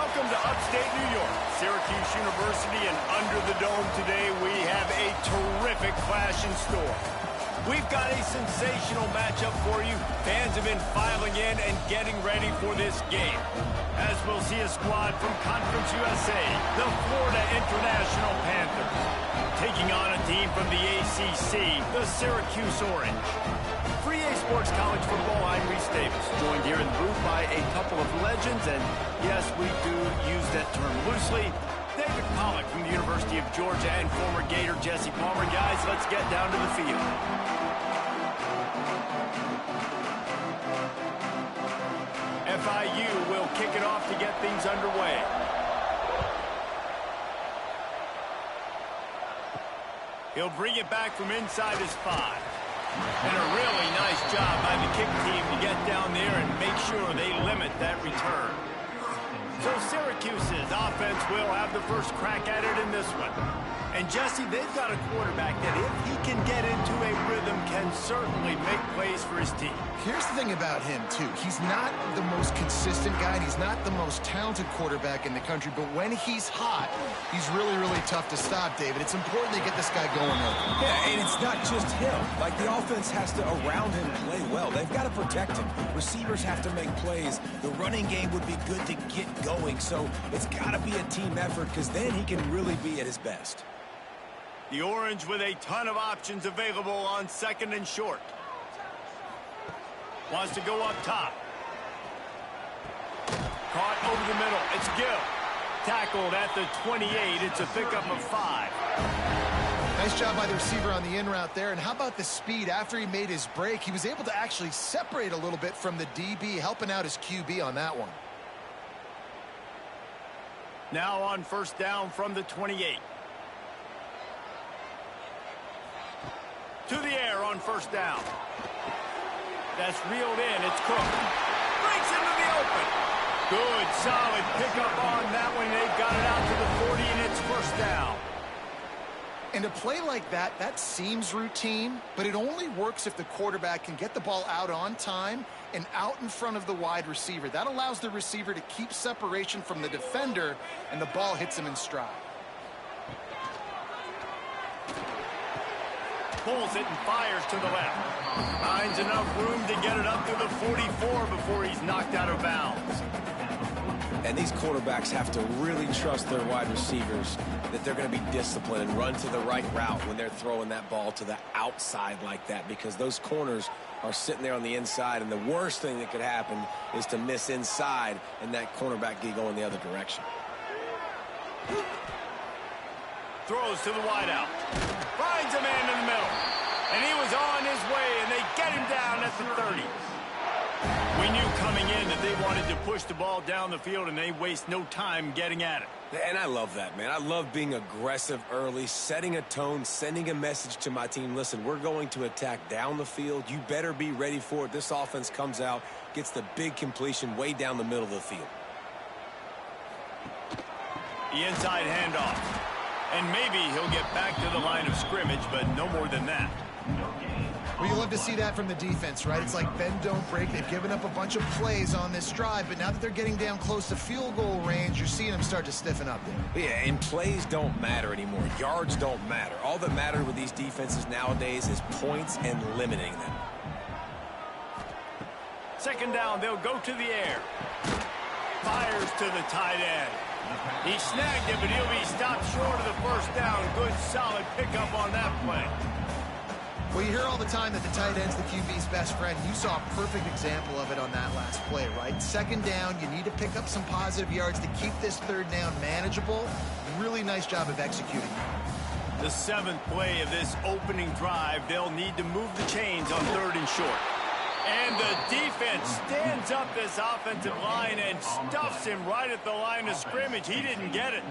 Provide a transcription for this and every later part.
Welcome to upstate New York, Syracuse University, and under the dome today we have a terrific clash in store. We've got a sensational matchup for you. Fans have been filing in and getting ready for this game. As we'll see a squad from Conference USA, the Florida International Panthers, taking on a team from the ACC, the Syracuse Orange. For EA Sports College Football, I'm Reese Davis, joined here in the booth by a couple of legends, and yes, we do use that term loosely. David Pollack from the University of Georgia and former Gator Jesse Palmer. Guys, let's get down to the field. FIU will kick it off to get things underway. He'll bring it back from inside his 5. And a really nice job by the kick team to get down there and make sure they limit that return. So Syracuse's offense will have the first crack at it in this one. And Jesse, they've got a quarterback that if he can get into a rhythm can certainly make plays for his team. Here's the thing about him, too. He's not the most consistent guy, and he's not the most talented quarterback in the country, but when he's hot, he's really, really tough to stop, David. It's important to get this guy going early. Yeah, and it's not just him. Like, the offense has to, around him, play well. They've got to protect him. Receivers have to make plays. The running game would be good to get going, so it's got to be a team effort because then he can really be at his best. The Orange with a ton of options available on second and short. Wants to go up top. Caught over the middle. It's Gill. Tackled at the 28. It's a pickup of 5. Nice job by the receiver on the in route there. And how about the speed? After he made his break, he was able to actually separate a little bit from the DB, helping out his QB on that one. Now on first down from the 28. To the air on first down. That's reeled in. It's Cook. Breaks into the open. Good, solid pickup on that one. They've got it out to the 40, and it's first down. And a play like that, that seems routine, but it only works if the quarterback can get the ball out on time and out in front of the wide receiver. That allows the receiver to keep separation from the defender, and the ball hits him in stride. Pulls it and fires to the left. Finds enough room to get it up to the 44 before he's knocked out of bounds. And these quarterbacks have to really trust their wide receivers that they're going to be disciplined and run to the right route when they're throwing that ball to the outside like that, because those corners are sitting there on the inside, and the worst thing that could happen is to miss inside and that cornerback get going the other direction. Throws to the wideout. Finds a man in the middle. And he was on his way, and they get him down at the 30. We knew coming in that they wanted to push the ball down the field, and they waste no time getting at it. And I love that, man. I love being aggressive early, setting a tone, sending a message to my team. Listen, we're going to attack down the field. You better be ready for it. This offense comes out, gets the big completion way down the middle of the field. The inside handoff. And maybe he'll get back to the line of scrimmage, but no more than that. Well, you love to see that from the defense, right? It's like bend, don't break. They've given up a bunch of plays on this drive, but now that they're getting down close to field goal range, you're seeing them start to stiffen up there. Yeah, and plays don't matter anymore. Yards don't matter. All that matters with these defenses nowadays is points and limiting them. Second down, they'll go to the air. Fires to the tight end. He snagged it, but he'll be stopped short of the first down. Good, solid pickup on that play. Well, you hear all the time that the tight end's the QB's best friend. You saw a perfect example of it on that last play, right? Second down, you need to pick up some positive yards to keep this third down manageable. Really nice job of executing. The 7th play of this opening drive, they'll need to move the chains on third and short. And the defense stands up this offensive line and stuffs him right at the line of scrimmage. He didn't get it.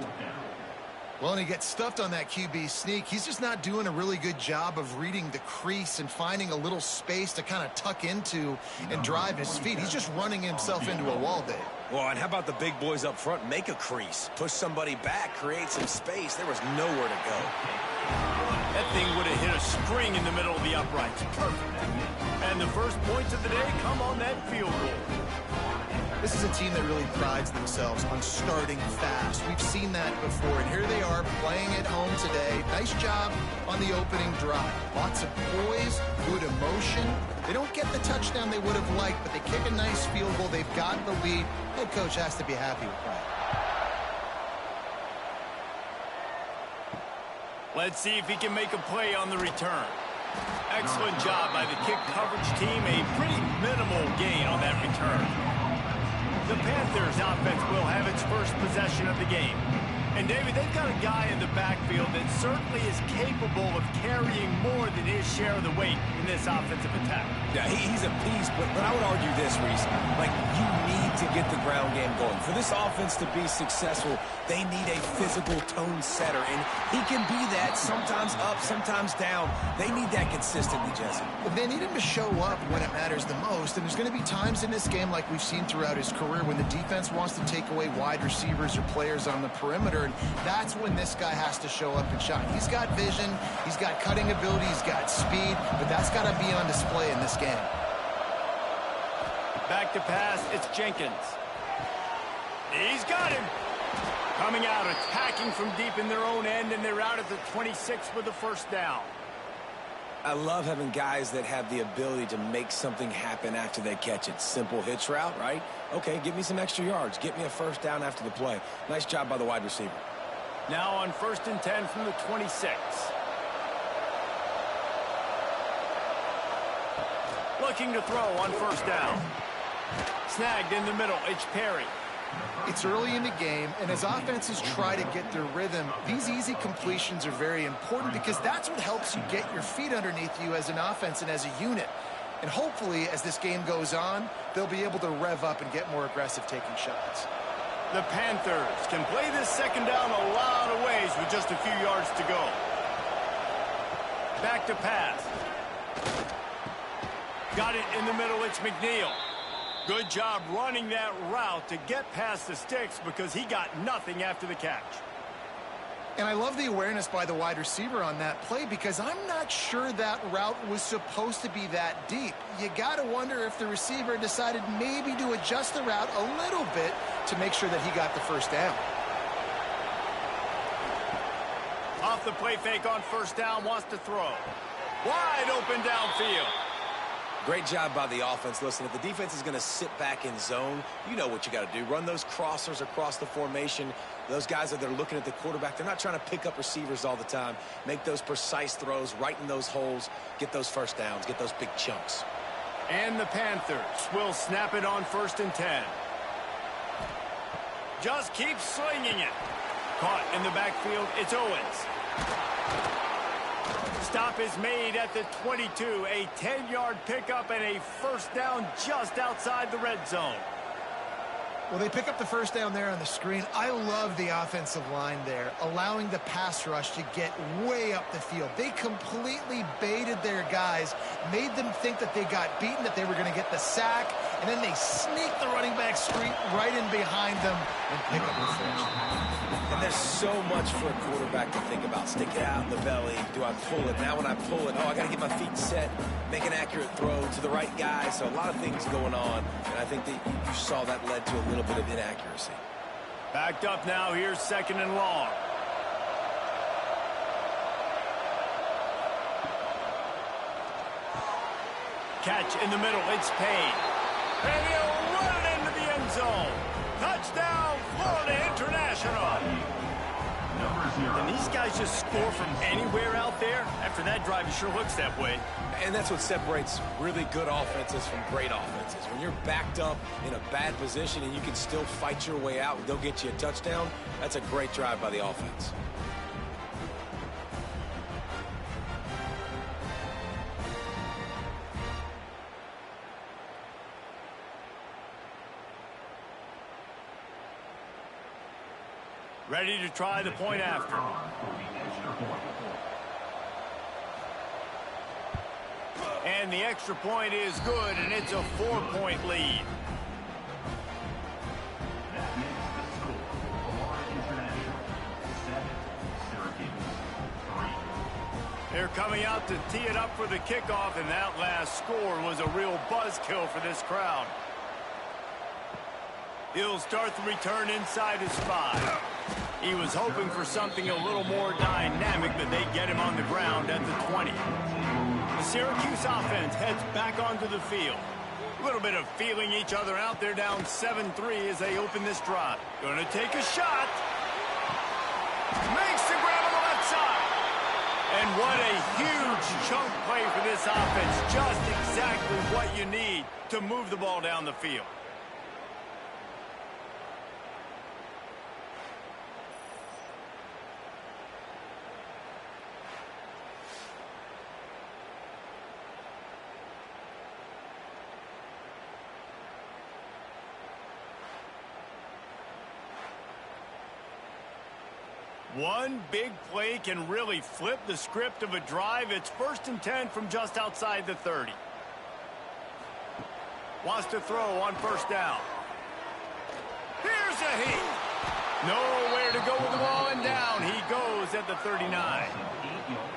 Well, and he gets stuffed on that QB sneak. He's just not doing a really good job of reading the crease and finding a little space to kind of tuck into and drive his feet. He's just running himself into a wall, Dave. Well, and how about the big boys up front? Make a crease. Push somebody back. Create some space. There was nowhere to go. That thing would have hit a string in the middle of the uprights. Perfect. And the first points of the day come on that field goal. This is a team that really prides themselves on starting fast. We've seen that before, and here they are playing at home today. Nice job on the opening drive. Lots of poise, good emotion. They don't get the touchdown they would have liked, but they kick a nice field goal. They've got the lead. Head coach has to be happy with that. Let's see if he can make a play on the return. Excellent job by the kick coverage team. A pretty minimal gain on that return. The Panthers offense will have its first possession of the game. And, David, they've got a guy in the backfield that certainly is capable of carrying more than his share of the weight in this offensive attack. Yeah, he's a beast, but I would argue this, Reese. Like, you need to get the ground game going. For this offense to be successful, they need a physical tone setter, and he can be that, sometimes up, sometimes down. They need that consistently, Jesse. They need him to show up when it matters the most, and there's going to be times in this game like we've seen throughout his career when the defense wants to take away wide receivers or players on the perimeter, and that's when this guy has to show up and shine. He's got vision, he's got cutting ability, he's got speed, but that's got to be on display in this game. Back to pass, it's Jenkins. He's got him. Coming out, attacking from deep in their own end, and they're out at the 26 with the first down. I love having guys that have the ability to make something happen after they catch it. Simple hitch route, right? Okay, give me some extra yards. Get me a first down after the play. Nice job by the wide receiver. Now on 1st and 10 from the 26. Looking to throw on first down. Snagged in the middle, it's Perry. It's early in the game, and as offenses try to get their rhythm, these easy completions are very important because that's what helps you get your feet underneath you as an offense and as a unit. And hopefully, as this game goes on, they'll be able to rev up and get more aggressive taking shots. The Panthers can play this second down a lot of ways with just a few yards to go. Back to pass. Got it in the middle, it's McNeil. Good job running that route to get past the sticks because he got nothing after the catch. And I love the awareness by the wide receiver on that play because I'm not sure that route was supposed to be that deep. You got to wonder if the receiver decided maybe to adjust the route a little bit to make sure that he got the first down. Off the play fake on first down, wants to throw. Wide open downfield. Great job by the offense. Listen, if the defense is going to sit back in zone, you know what you got to do. Run those crossers across the formation. Those guys that are looking at the quarterback, they're not trying to pick up receivers all the time. Make those precise throws right in those holes. Get those first downs. Get those big chunks. And the Panthers will snap it on 1st and 10. Just keep slinging it. Caught in the backfield, it's Owens. Stop is made at the 22. A 10-yard pickup and a first down just outside the red zone. Well, they pick up the first down there on the screen. I love the offensive line there, allowing the pass rush to get way up the field. They completely baited their guys, made them think that they got beaten, that they were going to get the sack, and then they sneak the running back street right in behind them and pick up the first. And there's so much for a quarterback to think about. Stick it out in the belly. Do I pull it? Now when I pull it, I got to get my feet set, make an accurate throw to the right guy. So a lot of things going on, and I think that you saw that led to a little bit of inaccuracy. Backed up now, here's 2nd and long. Catch in the middle, it's Payne. And he'll run it into the end zone. Touchdown, Florida International. And these guys just score from anywhere out there? After that drive, it sure looks that way. And that's what separates really good offenses from great offenses. When you're backed up in a bad position and you can still fight your way out and they'll get you a touchdown, that's a great drive by the offense. Ready to try the point after. And the extra point is good, and it's a 4-point lead. They're coming out to tee it up for the kickoff, and that last score was a real buzzkill for this crowd. He'll start the return inside his 5. He was hoping for something a little more dynamic, but they get him on the ground at the 20. The Syracuse offense heads back onto the field. A little bit of feeling each other out. They're down 7-3 as they open this drive. Gonna take a shot. Makes the grab on the left side. And what a huge chunk play for this offense. Just exactly what you need to move the ball down the field. One big play can really flip the script of a drive. It's 1st and 10 from just outside the 30. Wants to throw on 1st down. Here's a heat. Nowhere to go with the ball, and down he goes at the 39.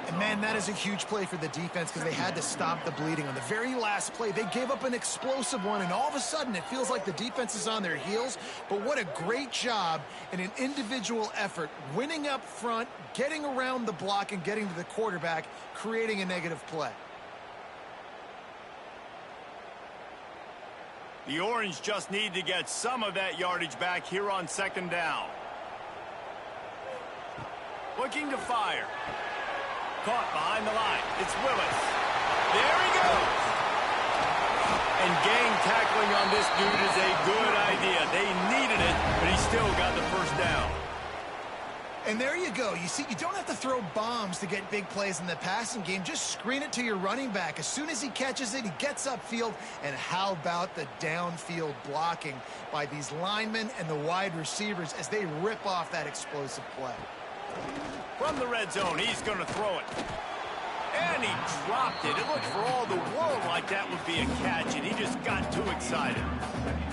And man, that is a huge play for the defense because they had to stop the bleeding. On the very last play, they gave up an explosive one, and all of a sudden it feels like the defense is on their heels. But what a great job in an individual effort, winning up front, getting around the block, and getting to the quarterback, creating a negative play. The Orange just need to get some of that yardage back here on 2nd down. Looking to fire. Caught behind the line. It's Willis. There he goes. And gang tackling on this dude is a good idea. They needed it, but he still got the 1st down. And there you go. You see, you don't have to throw bombs to get big plays in the passing game. Just screen it to your running back. As soon as he catches it, he gets upfield. And how about the downfield blocking by these linemen and the wide receivers as they rip off that explosive play. From the red zone, he's going to throw it. And he dropped it. It looked for all the world like that would be a catch, and he just got too excited.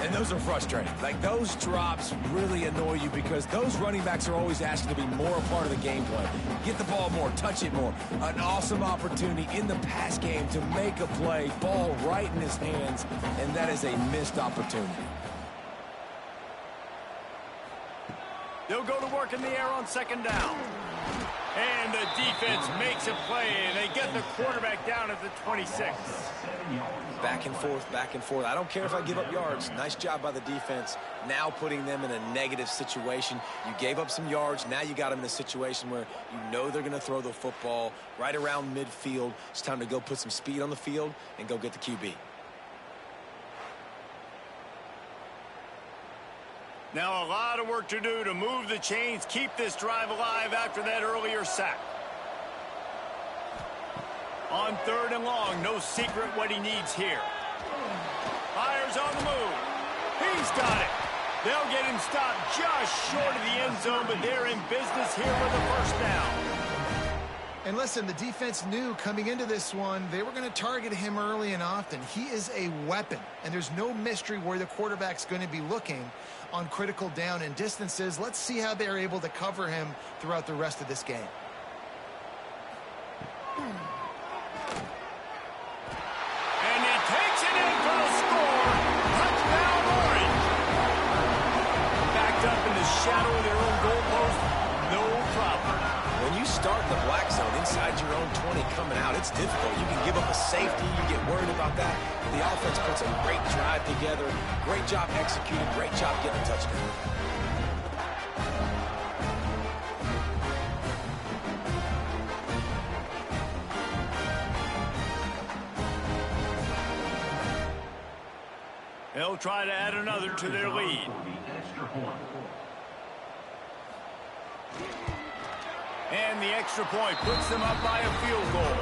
And those are frustrating. Like, those drops really annoy you because those running backs are always asking to be more a part of the game plan. Get the ball more, touch it more. An awesome opportunity in the pass game to make a play, ball right in his hands, and that is a missed opportunity. They'll go to work in the air on 2nd down. And the defense makes a play, and they get the quarterback down at the 26. Back and forth, back and forth. I don't care if I give up yards. Nice job by the defense. Now putting them in a negative situation. You gave up some yards. Now you got them in a situation where you know they're going to throw the football right around midfield. It's time to go put some speed on the field and go get the QB. Now a lot of work to do to move the chains, keep this drive alive after that earlier sack. On 3rd and long, no secret what he needs here. Fires on the move. He's got it. They'll get him stopped just short of the end zone, but they're in business here with a 1st down. And listen, the defense knew coming into this one, they were going to target him early and often. He is a weapon, and there's no mystery where the quarterback's going to be looking on critical down and distances. Let's see how they're able to cover him throughout the rest of this game. And he takes it in for the score. Touchdown, Orange. Backed up in the shadow of their own goalpost, no problem. When you start in the black zone inside your own 20 coming out, it's difficult. You can give up a safety. You get worried about that. The offense puts a great drive together. Great job executing. Great job getting a touchdown. They'll try to add another to their lead. And the extra point puts them up by a field goal.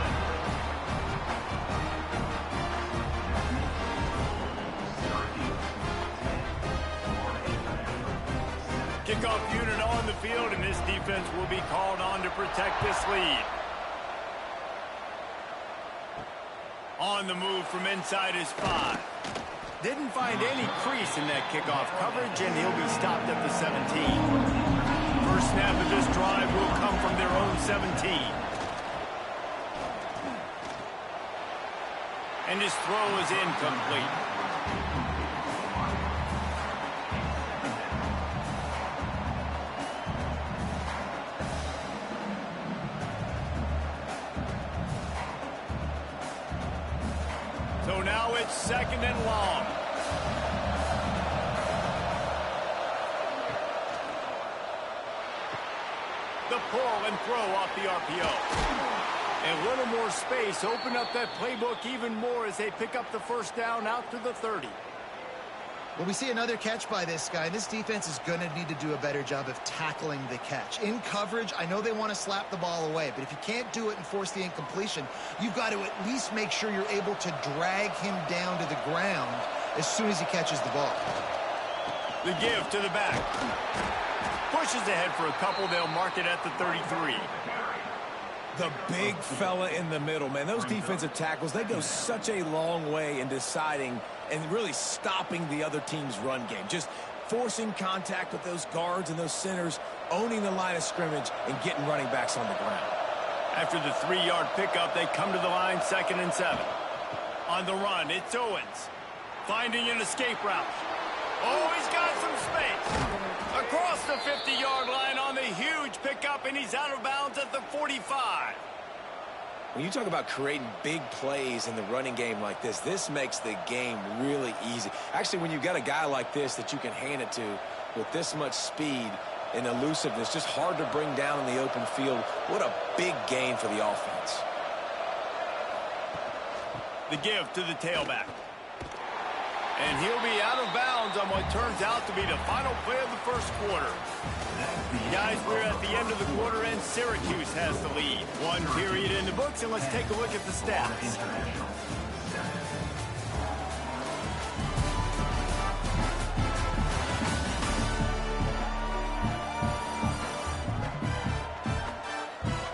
Kickoff unit on the field, and this defense will be called on to protect this lead. On the move from inside his 5. Didn't find any crease in that kickoff coverage, and he'll be stopped at the 17. First snap of this drive will come from their own 17. And his throw is incomplete. So now it's 2nd and long. The pull and throw off the RPO. And a little more space. Open up that playbook even more as they pick up the first down out to the 30. Well, we see another catch by this guy. This defense is going to need to do a better job of tackling the catch. In coverage, I know they want to slap the ball away, but if you can't do it and force the incompletion, you've got to at least make sure you're able to drag him down to the ground as soon as he catches the ball. The give to the back. Pushes ahead for a couple. They'll mark it at the 33. The big fella in the middle, man. Those defensive tackles, they go such a long way in deciding and really stopping the other team's run game. Just forcing contact with those guards and those centers, owning the line of scrimmage, and getting running backs on the ground. After the 3-yard pickup, they come to the line, 2nd and 7. On the run, it's Owens. Finding an escape route. Oh, he's got some space. Across the 50-yard line on the huge pickup, and he's out of bounds at the 45. When you talk about creating big plays in the running game like this makes the game really easy. Actually, when you've got a guy like this that you can hand it to with this much speed and elusiveness, just hard to bring down in the open field, what a big gain for the offense. The give to the tailback. And he'll be out of bounds on what turns out to be the final play of the first quarter. Guys, we're at the end of the quarter, and Syracuse has the lead. 1 period in the books, and let's take a look at the stats.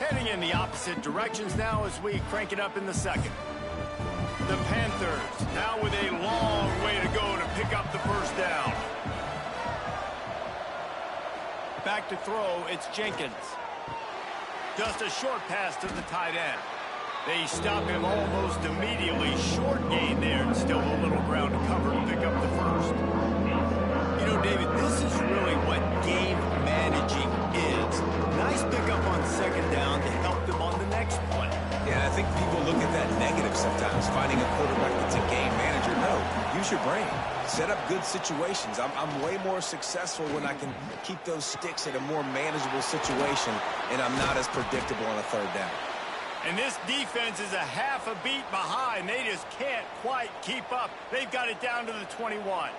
Heading in the opposite directions now as we crank it up in the second. The Panthers now with a long way to go to pick up the first down. Back to throw, it's Jenkins. Just a short pass to the tight end. They stop him almost immediately. Short gain there, and still a little ground to cover to pick up the first. You know, David, this is really what game managing is. Nice pickup on 2nd down to help them on the next play. Yeah, I think people look at that negative sometimes, finding a quarterback that's a game manager. No, use your brain. Set up good situations. I'm way more successful when I can keep those sticks in a more manageable situation, and I'm not as predictable on a 3rd down. And this defense is a half a beat behind. They just can't quite keep up. They've got it down to the 21.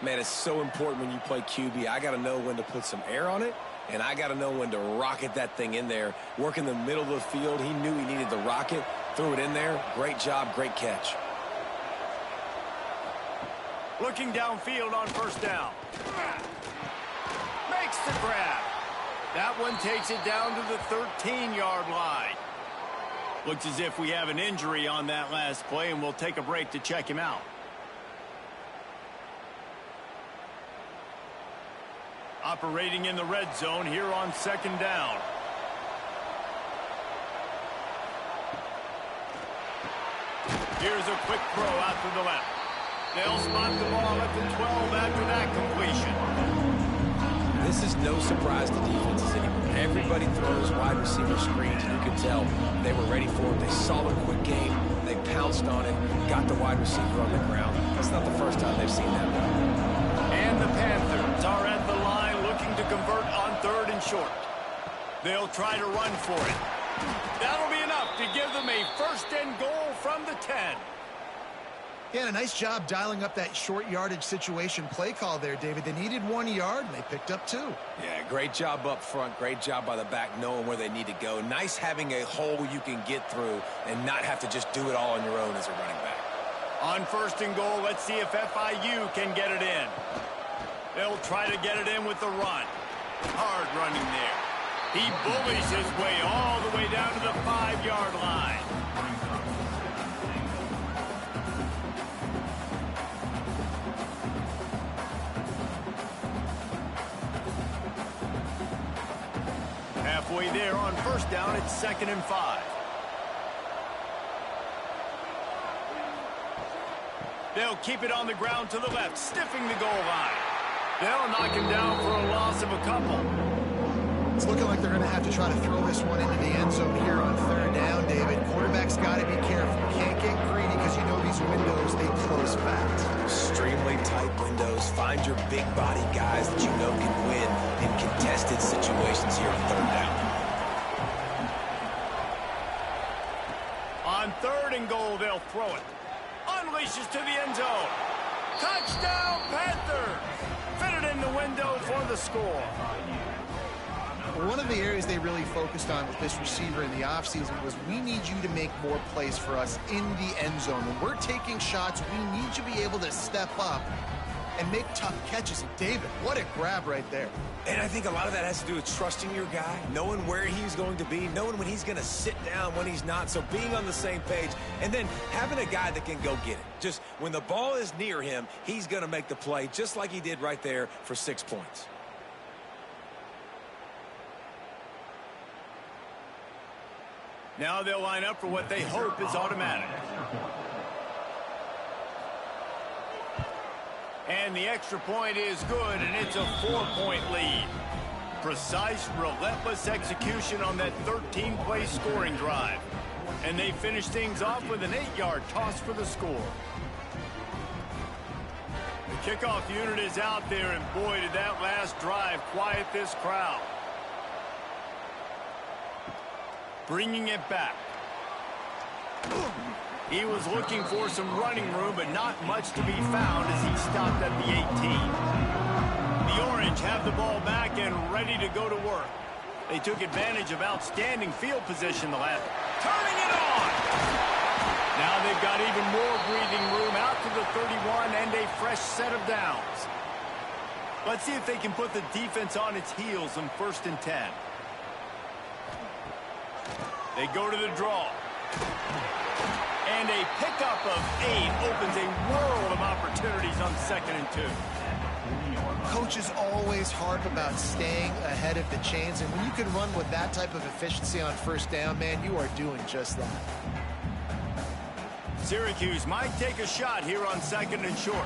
Man, it's so important when you play QB. I got to know when to put some air on it, and I got to know when to rocket that thing in there. Work in the middle of the field. He knew he needed the rocket. Threw it in there. Great job. Great catch. Looking downfield on 1st down. Makes the grab. That one takes it down to the 13-yard line. Looks as if we have an injury on that last play, and we'll take a break to check him out. Operating in the red zone here on 2nd down. Here's a quick throw out to the left. They'll spot the ball at the 12 after that completion. This is no surprise to defenses anymore. Everybody throws wide receiver screens, and you can tell they were ready for it. They saw a quick game. They pounced on it, got the wide receiver on the ground. That's not the first time they've seen that. And the Panthers are at the line looking to convert on 3rd and short. They'll try to run for it. That'll be enough to give them a 1st and goal from the 10. Yeah, a nice job dialing up that short yardage situation play call there, David. They needed 1 yard, and they picked up 2. Yeah, great job up front. Great job by the back knowing where they need to go. Nice having a hole you can get through and not have to just do it all on your own as a running back. On 1st and goal, let's see if FIU can get it in. They'll try to get it in with the run. Hard running there. He bullies his way all the way down to the 5-yard line. Halfway there on 1st down, it's 2nd and 5. They'll keep it on the ground to the left, stiffing the goal line. They'll knock him down for a loss of a couple. It's looking like they're going to have to try to throw this one into the end zone here on 3rd down, David. Quarterback's got to be careful. You can't get greedy because you know Find your big body guys that you know can win in contested situations here on third down. On 3rd and goal, they'll throw it. Unleashes to the end zone. Touchdown, Panthers! Fitted in the window for the score. One of the areas they really focused on with this receiver in the offseason was we need you to make more plays for us in the end zone. When we're taking shots, we need you to be able to step up and make tough catches. And David, what a grab right there. And I think a lot of that has to do with trusting your guy, knowing where he's going to be, knowing when he's going to sit down, when he's not. So being on the same page, and then having a guy that can go get it. Just when the ball is near him, he's going to make the play, just like he did right there for 6 points. Now they'll line up for what they hope is automatic. And the extra point is good, and it's a 4-point lead. Precise, relentless execution on that 13-play scoring drive. And they finish things off with an 8-yard toss for the score. The kickoff unit is out there, and boy, did that last drive quiet this crowd. Bringing it back. He was looking for some running room, but not much to be found as he stopped at the 18. The Orange have the ball back and ready to go to work. They took advantage of outstanding field position the last. Turning it on! Now they've got even more breathing room out to the 31 and a fresh set of downs. Let's see if they can put the defense on its heels on 1st and 10. They go to the draw. And a pickup of 8 opens a world of opportunities on 2nd and 2. Coaches always harp about staying ahead of the chains, and when you can run with that type of efficiency on 1st down, man, you are doing just that. Syracuse might take a shot here on 2nd and short.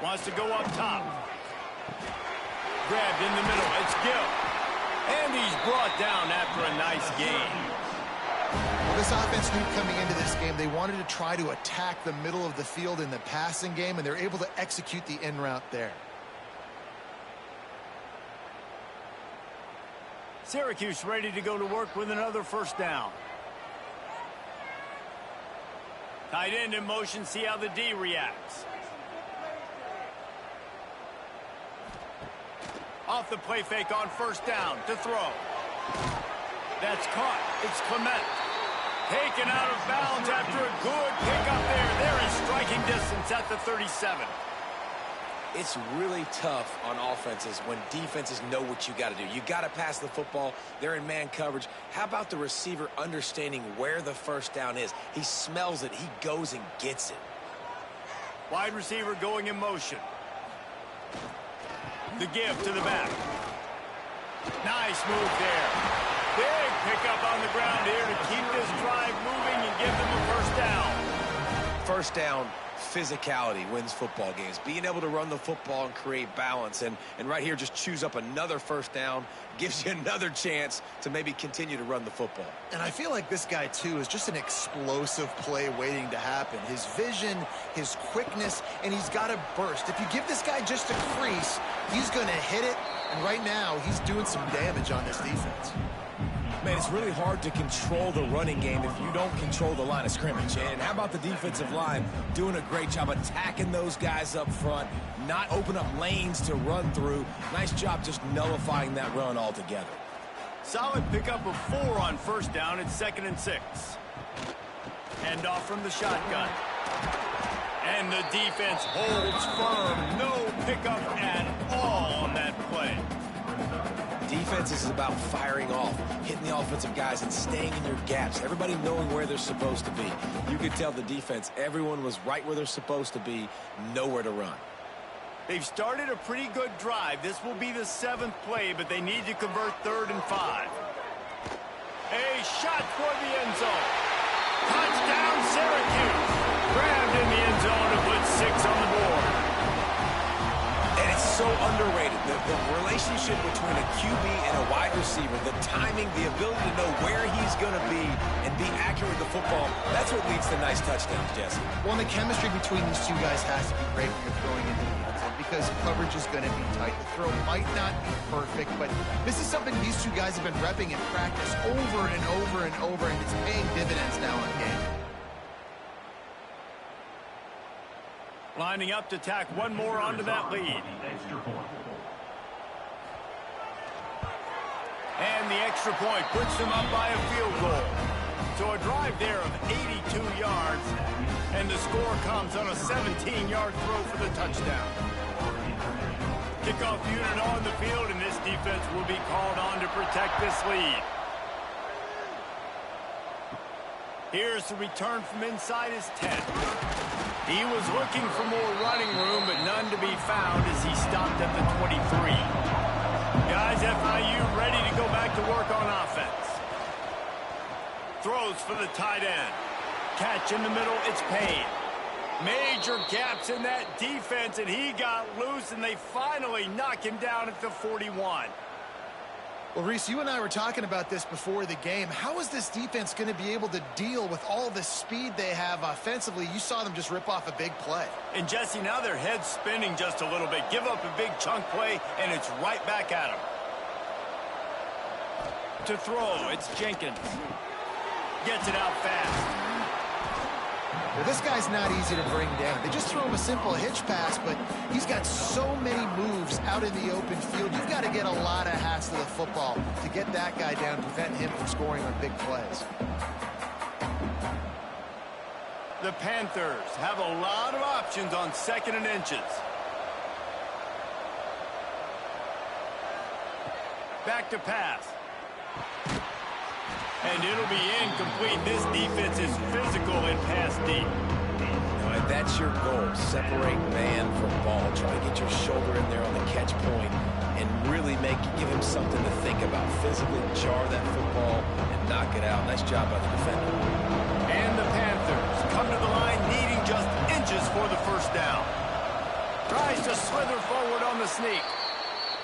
Wants to go up top. Grabbed in the middle. It's Gill. And he's brought down after a nice gain. Well, this offense knew coming into this game they wanted to try to attack the middle of the field in the passing game, and they're able to execute the in route there. Syracuse ready to go to work with another 1st down. Tight end in motion, see how the D reacts. Off the play fake on 1st down to throw. That's caught. It's Clement. Taken out of bounds after a good pickup there. They're in striking distance at the 37. It's really tough on offenses when defenses know what you got to do. You got to pass the football. They're in man coverage. How about the receiver understanding where the 1st down is? He smells it. He goes and gets it. Wide receiver going in motion. The give to the back. Nice move there. Big pickup on the ground here to keep this drive moving and give them a 1st down. 1st down, physicality wins football games. Being able to run the football and create balance. And right here, just choose up another 1st down. Gives you another chance to maybe continue to run the football. And I feel like this guy, too, is just an explosive play waiting to happen. His vision, his quickness, and he's got a burst. If you give this guy just a crease, he's going to hit it. And right now, he's doing some damage on this defense. Man, it's really hard to control the running game if you don't control the line of scrimmage. And how about the defensive line doing a great job attacking those guys up front, not open up lanes to run through. Nice job just nullifying that run altogether. Solid pickup of 4 on 1st down. It's 2nd and 6. Hand off from the shotgun. And the defense holds firm. No pickup at all on that play. Defense is about firing off, hitting the offensive guys and staying in your gaps. Everybody knowing where they're supposed to be. You could tell the defense, everyone was right where they're supposed to be, nowhere to run. They've started a pretty good drive. This will be the 7th play, but they need to convert 3rd and 5. A shot toward the end zone. Touchdown, Syracuse. Grabbed in the end zone to put 6 on the board. And it's so underrated. The relationship between a QB and a wide receiver, the timing, the ability to know where he's going to be and be accurate with the football, that's what leads to nice touchdowns, Jesse. Well, the chemistry between these two guys has to be great when you're throwing into the end zone because coverage is going to be tight. The throw might not be perfect, but this is something these two guys have been repping in practice over and over and over, and it's paying dividends now in game. Lining up to tack one more onto that lead. And the extra point puts them up by a field goal. So a drive there of 82 yards, and the score comes on a 17-yard throw for the touchdown. Kickoff unit on the field, and this defense will be called on to protect this lead. Here's the return from inside his 10. He was looking for more running room, but none to be found as he stopped at the 23. Guys, FIU ready to go back to work on offense. Throws for the tight end. Catch in the middle, it's Payne. Major gaps in that defense, and he got loose, and they finally knock him down at the 41. Well, Reese, you and I were talking about this before the game. How is this defense going to be able to deal with all the speed they have offensively? You saw them just rip off a big play. And, Jesse, now their head's spinning just a little bit. Give up a big chunk play, and it's right back at them. To throw, it's Jenkins. Gets it out fast. Well, this guy's not easy to bring down. They just throw him a simple hitch pass, but he's got so many moves out in the open field. You've got to get a lot of hats to the football to get that guy down, prevent him from scoring on big plays. The Panthers have a lot of options on 2nd and inches. Back to pass. And it'll be incomplete. This defense is physical and pass deep. Now, if that's your goal, separate man from ball. Try to get your shoulder in there on the catch point and really give him something to think about. Physically jar that football and knock it out. Nice job by the defender. And the Panthers come to the line needing just inches for the first down. Tries to slither forward on the sneak.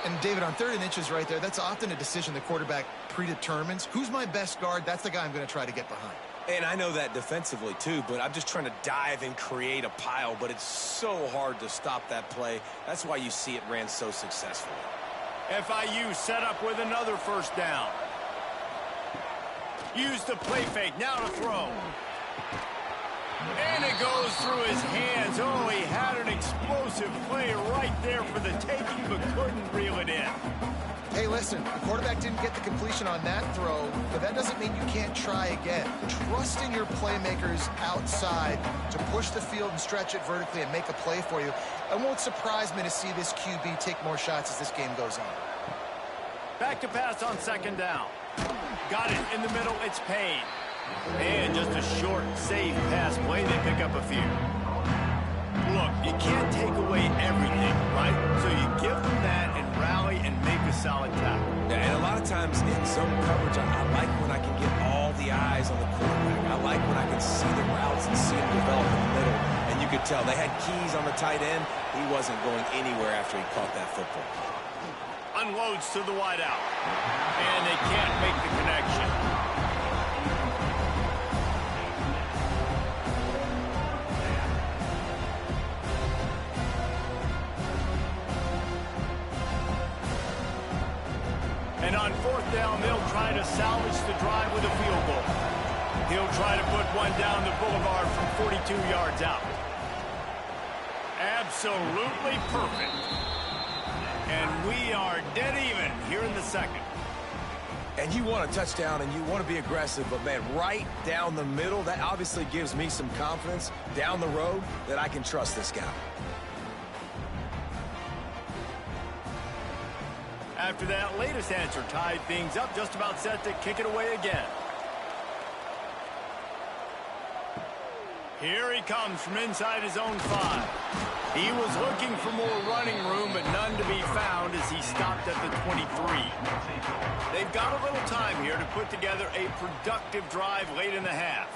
And, David, on 3rd and inches right there, that's often a decision the quarterback predetermines. Who's my best guard? That's the guy I'm going to try to get behind. And I know that defensively, too, but I'm just trying to dive and create a pile, but it's so hard to stop that play. That's why you see it ran so successfully. FIU set up with another first down. Use the play fake, now to throw. And it goes through his hands. Oh, he had an explosive play right there for the taking, but couldn't reel it in. Hey, listen, the quarterback didn't get the completion on that throw, but that doesn't mean you can't try again. Trust in your playmakers outside to push the field and stretch it vertically and make a play for you. It won't surprise me to see this QB take more shots as this game goes on. Back to pass on 2nd down. Got it in the middle, it's Payne. And just a short, safe pass play. They pick up a few. Look, you can't take away everything, right? So you give them that and rally and make a solid tackle. Yeah, and a lot of times in zone coverage, I like when I can get all the eyes on the quarterback. I like when I can see the routes and see them develop in the middle. And you could tell they had keys on the tight end. He wasn't going anywhere after he caught that football. Unloads to the wideout. And they can't make the connection. And on 4th down, they'll try to salvage the drive with a field goal. He'll try to put one down the boulevard from 42 yards out. Absolutely perfect. And we are dead even here in the 2nd. And you want a touchdown and you want to be aggressive, but, man, right down the middle, that obviously gives me some confidence down the road that I can trust this guy. After that latest answer tied things up, just about set to kick it away again. Here he comes from inside his own 5. He was looking for more running room, but none to be found as he stopped at the 23. They've got a little time here to put together a productive drive late in the half.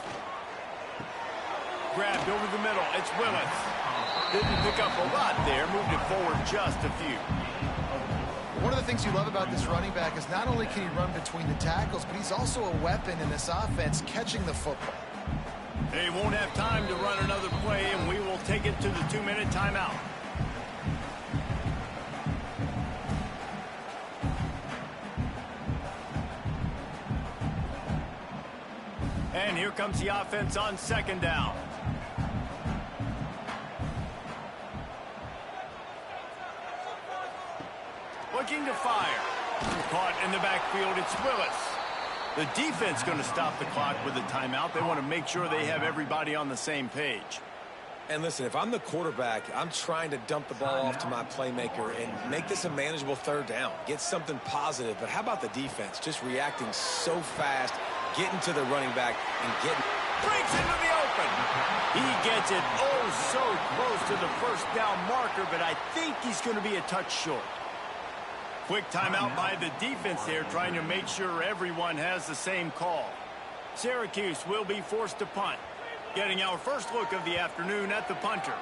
Grabbed over the middle, it's Willis. Didn't pick up a lot there, moved it forward just a few. One of the things you love about this running back is not only can he run between the tackles, but he's also a weapon in this offense catching the football. They won't have time to run another play, and we will take it to the 2-minute timeout. And here comes the offense on 2nd down. Looking to fire. Caught in the backfield, it's Willis. The defense going to stop the clock with a timeout. They want to make sure they have everybody on the same page. And listen, if I'm the quarterback, I'm trying to dump the ball off to my playmaker and make this a manageable 3rd down. Get something positive. But how about the defense? Just reacting so fast, getting to the running back and getting... Breaks into the open. He gets it so close to the 1st down marker, but I think he's going to be a touch short. Quick timeout by the defense there, trying to make sure everyone has the same call. Syracuse will be forced to punt. Getting our first look of the afternoon at the punter.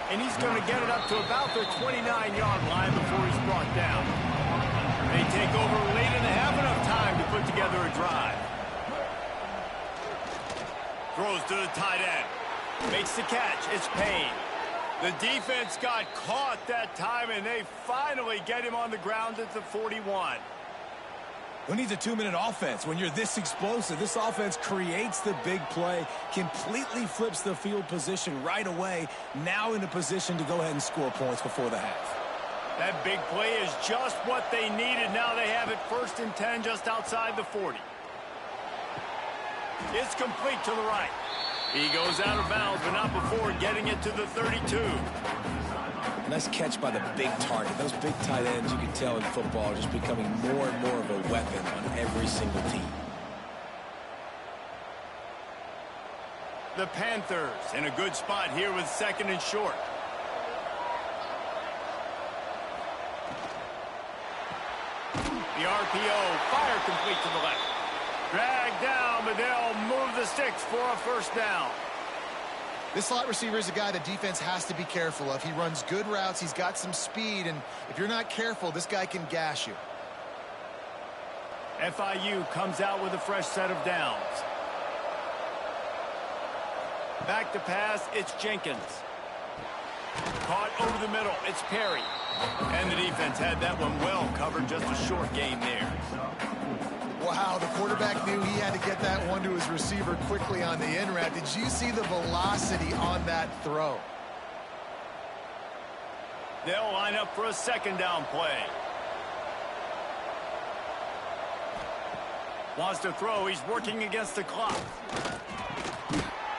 And he's going to get it up to about the 29-yard line before he's brought down. They take over late in the half, enough time to put together a drive. Throws to the tight end. Makes the catch. It's Payne. The defense got caught that time, and they finally get him on the ground at the 41. Who needs a 2-minute offense? When you're this explosive, this offense creates the big play, completely flips the field position right away, now in a position to go ahead and score points before the half. That big play is just what they needed. Now they have it 1st and 10 just outside the 40. It's complete to the right. He goes out of bounds, but not before getting it to the 32. Nice catch by the big target. Those big tight ends, you can tell in football, are just becoming more and more of a weapon on every single team. The Panthers in a good spot here with 2nd and short. The RPO, fire complete to the left. Dragged down, but they'll move the sticks for a 1st down. This slot receiver is a guy the defense has to be careful of. He runs good routes. He's got some speed, and if you're not careful, this guy can gash you. FIU comes out with a fresh set of downs. Back to pass, it's Jenkins. Caught over the middle, it's Perry. And the defense had that one well covered, just a short gain there. Wow, the quarterback knew he had to get that one to his receiver quickly on the in route. Did you see the velocity on that throw? They'll line up for a 2nd down play. Wants to throw, he's working against the clock.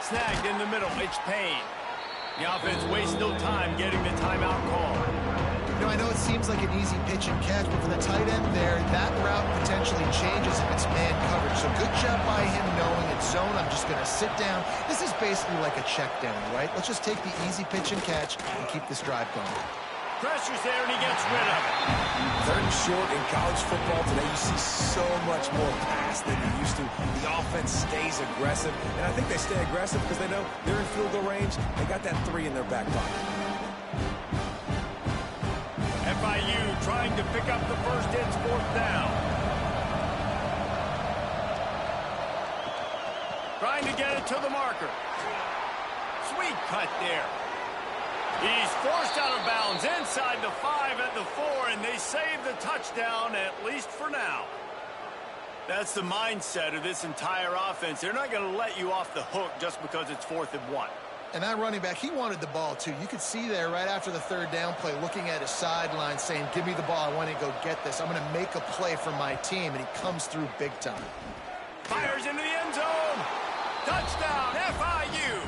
Snagged in the middle, it's Payne. The offense wastes no time getting the timeout call. You know, I know it seems like an easy pitch and catch, but for the tight end there, that route potentially changes if it's man coverage. So good job by him knowing it's zone. I'm just going to sit down. This is basically like a check down, right? Let's just take the easy pitch and catch and keep this drive going. Pressure's there, and he gets rid of it. 3rd and short in college football today, you see so much more pass than you used to. The offense stays aggressive, and I think they stay aggressive because they know they're in field goal range. They got that 3 in their back pocket. FIU trying to pick up the first. It's 4th down. Trying to get it to the marker. Sweet cut there. He's forced out of bounds inside the 5 at the 4, and they save the touchdown, at least for now. That's the mindset of this entire offense. They're not going to let you off the hook just because it's 4th and 1. And that running back, he wanted the ball, too. You could see there right after the 3rd down play, looking at his sideline, saying, give me the ball. I want to go get this. I'm going to make a play for my team, and he comes through big time. Fires into the end zone. Touchdown, FIU.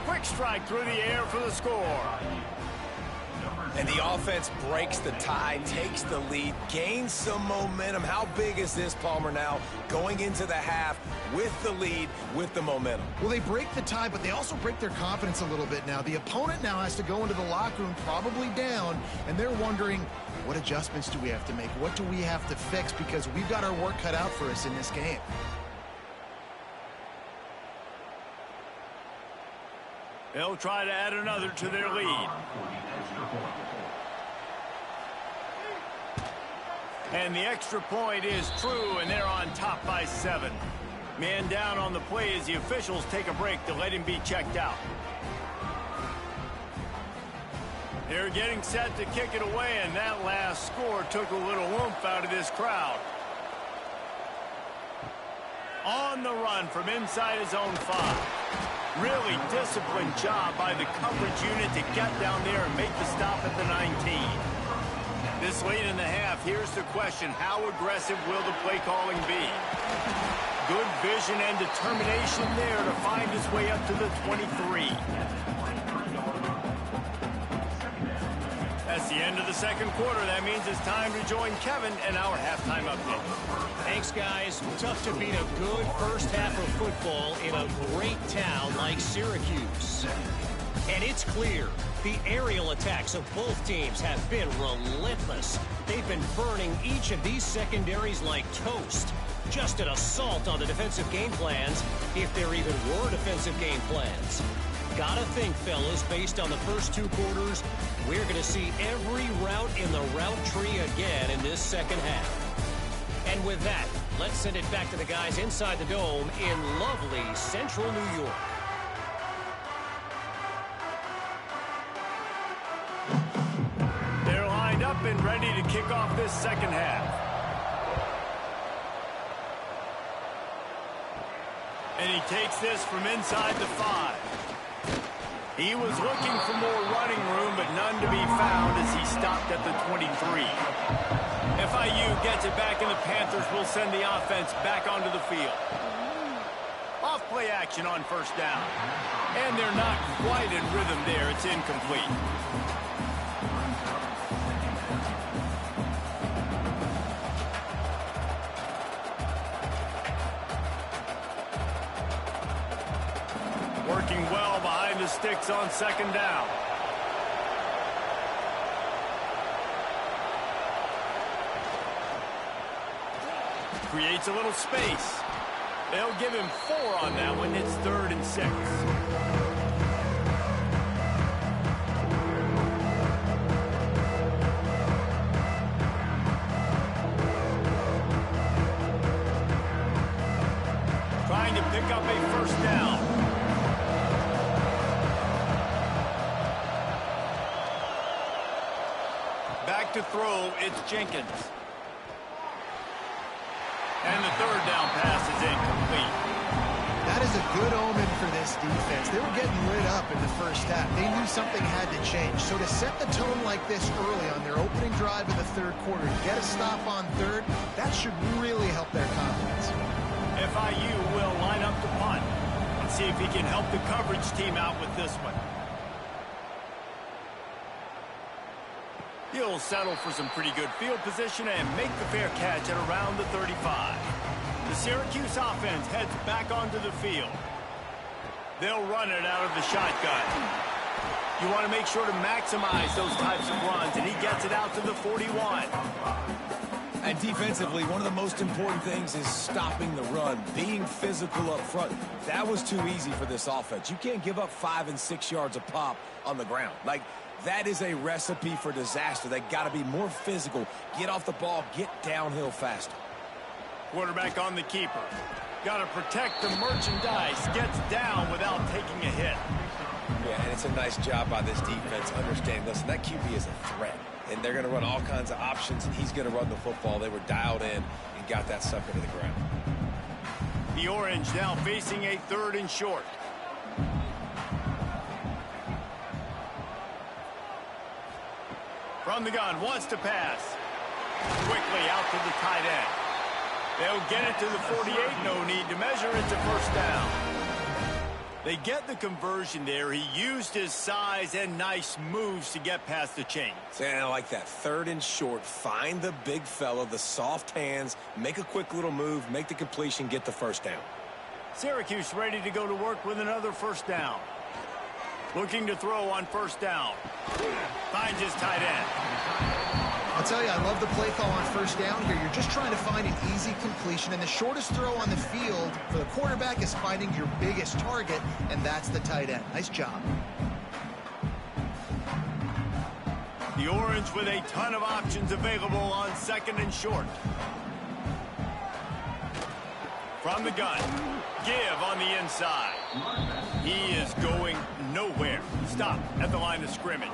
Quick strike through the air for the score. And the offense breaks the tie, takes the lead, gains some momentum. How big is this, Palmer, now going into the half with the lead, with the momentum? Well, they break the tie, but they also break their confidence a little bit now. The opponent now has to go into the locker room probably down, and they're wondering, what adjustments do we have to make? What do we have to fix? Because we've got our work cut out for us in this game. They'll try to add another to their lead. And the extra point is true, and they're on top by 7. Man down on the play as the officials take a break to let him be checked out. They're getting set to kick it away, and that last score took a little oomph out of this crowd. On the run from inside his own 5. Really disciplined job by the coverage unit to get down there and make the stop at the 19. This late in the half, here's the question: how aggressive will the play calling be? Good vision and determination there to find his way up to the 23. That's the end of the second quarter. That means it's time to join Kevin and our halftime update. Thanks, guys. Tough to beat a good first half of football in a great town like Syracuse. And it's clear the aerial attacks of both teams have been relentless. They've been burning each of these secondaries like toast. Just an assault on the defensive game plans, if there even were defensive game plans. Gotta think, fellas, based on the first 2 quarters, we're going to see every route in the route tree again in this second half. And with that, let's send it back to the guys inside the dome in lovely central New York. They're lined up and ready to kick off this second half. And he takes this from inside the 5. He was looking for more running room, but none to be found as he stopped at the 23. FIU gets it back, and the Panthers will send the offense back onto the field. Off play action on first down. And they're not quite in rhythm there. It's incomplete. Working well behind the sticks on second down. Creates a little space. They'll give him 4 on that one. It's 3rd and 6. Trying to pick up a first down. Back to throw, it's Jenkins. And the 3rd down pass is incomplete. That is a good omen for this defense. They were getting lit up in the first half. They knew something had to change. So to set the tone like this early on their opening drive in the 3rd quarter, get a stop on 3rd, that should really help their confidence. FIU will line up to punt and see if he can help the coverage team out with this one. He'll settle for some pretty good field position and make the fair catch at around the 35. The Syracuse offense heads back onto the field. They'll run it out of the shotgun. You want to make sure to maximize those types of runs, and he gets it out to the 41. And defensively, one of the most important things is stopping the run, being physical up front. That was too easy for this offense. You can't give up 5 and 6 yards a pop on the ground. That is a recipe for disaster. They got to be more physical, get off the ball, get downhill faster. Quarterback on the keeper. Got to protect the merchandise. Gets down without taking a hit. Yeah, and it's a nice job by this defense understanding, listen, that QB is a threat. And they're going to run all kinds of options, and he's going to run the football. They were dialed in and got that sucker to the ground. The Orange now facing a 3rd and short. From the gun, wants to pass. Quickly out to the tight end. They'll get it to the 48. No need to measure. It's a first down. They get the conversion there. He used his size and nice moves to get past the chains. And I like that. 3rd and short. Find the big fella, the soft hands, make a quick little move, make the completion, get the first down. Syracuse ready to go to work with another first down. Looking to throw on first down. Finds his tight end. I'll tell you, I love the play call on first down here. You're just trying to find an easy completion, and the shortest throw on the field for the quarterback is finding your biggest target, and that's the tight end. Nice job. The Orange with a ton of options available on second and short. From the gun, give on the inside. He is going nowhere. Stop at the line of scrimmage.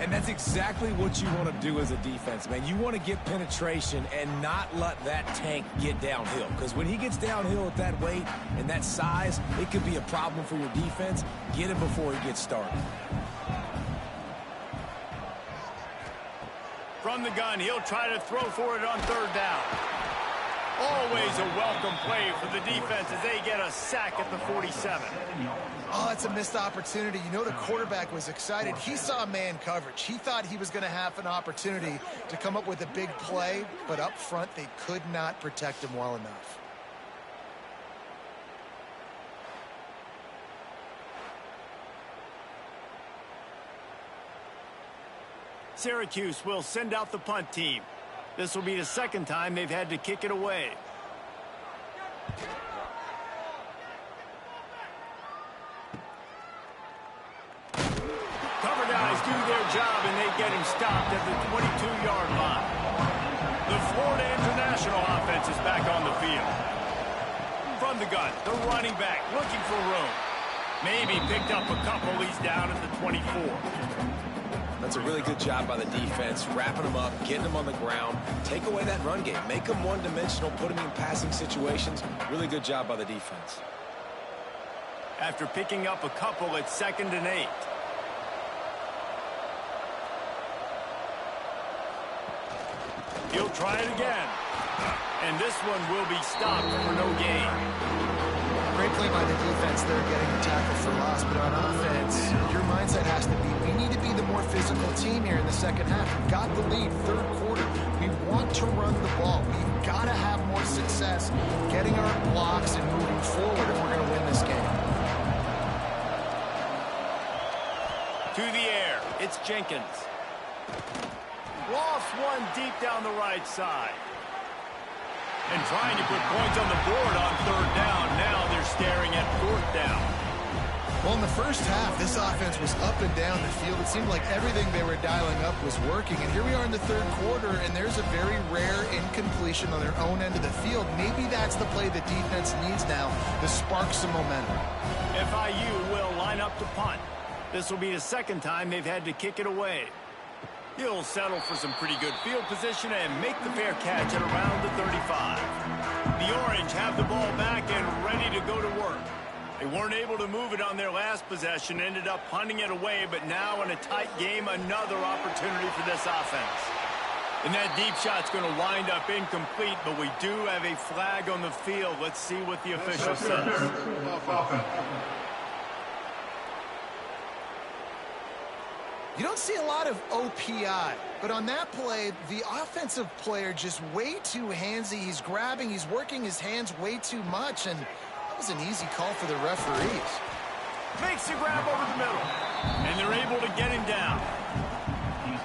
And that's exactly what you want to do as a defense, man. You want to get penetration and not let that tank get downhill. Because when he gets downhill at that weight and that size, it could be a problem for your defense. Get him before he gets started. From the gun, he'll try to throw for it on third down. Always a welcome play for the defense as they get a sack at the 47. Oh, it's a missed opportunity. You know, the quarterback was excited. He saw man coverage. He thought he was going to have an opportunity to come up with a big play, but up front, they could not protect him well enough. Syracuse will send out the punt team. This will be the second time they've had to kick it away. Cover guys do their job, and they get him stopped at the 22-yard line. The Florida International offense is back on the field. From the gun, the running back looking for room. Maybe picked up a couple. He's down at the 24. That's a really good job by the defense, wrapping them up, getting them on the ground, take away that run game, make them one-dimensional, put them in passing situations. Really good job by the defense. After picking up a couple at 2nd and 8. He'll try it again. And this one will be stopped for no gain. Great play by the defense there, getting the tackle for loss. But on offense, your mindset has to be, we need to be the more physical team here in the second half. We've got the lead, third quarter. We want to run the ball. We've got to have more success getting our blocks and moving forward if we're going to win this game. To the air, it's Jenkins. Lost one deep down the right side. And trying to put points on the board on third down. Now they're staring at fourth down. Well, in the first half, this offense was up and down the field. It seemed like everything they were dialing up was working. And here we are in the third quarter, and there's a very rare incompletion on their own end of the field. Maybe that's the play the defense needs now to spark some momentum. FIU will line up to punt. This will be the second time they've had to kick it away. He'll settle for some pretty good field position and make the fair catch at around the 35. The Orange have the ball back and ready to go to work. They weren't able to move it on their last possession, ended up punting it away, but now in a tight game, another opportunity for this offense. And that deep shot's going to wind up incomplete, but we do have a flag on the field. Let's see what the official says. You don't see a lot of OPI, but on that play, the offensive player just way too handsy. He's grabbing, he's working his hands way too much, and that was an easy call for the referees. Makes the grab over the middle, and they're able to get him down.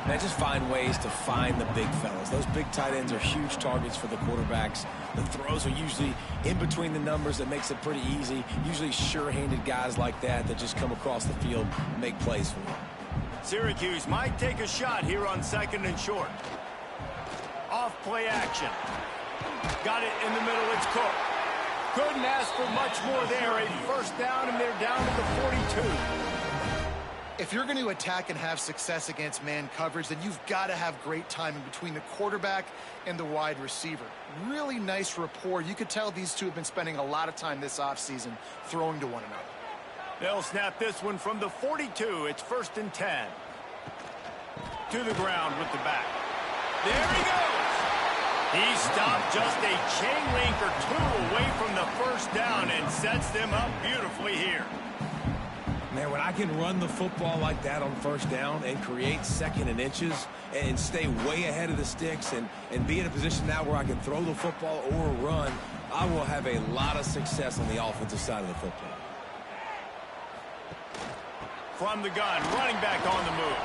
Now just find ways to find the big fellas. Those big tight ends are huge targets for the quarterbacks. The throws are usually in between the numbers. That makes it pretty easy. Usually sure-handed guys like that just come across the field and make plays for them. Syracuse might take a shot here on 2nd and short. Off play action. Got it in the middle, it's Cook. Couldn't ask for much more there. A first down, and they're down to the 42. If you're going to attack and have success against man coverage, then you've got to have great timing between the quarterback and the wide receiver. Really nice rapport. You could tell these two have been spending a lot of time this offseason throwing to one another. They'll snap this one from the 42. It's 1st and 10. To the ground with the back. There he goes. He stopped just a chain link or two away from the first down and sets them up beautifully here. Man, when I can run the football like that on first down and create 2nd and inches and stay way ahead of the sticks and be in a position now where I can throw the football or run, I will have a lot of success on the offensive side of the football. From the gun, running back on the move.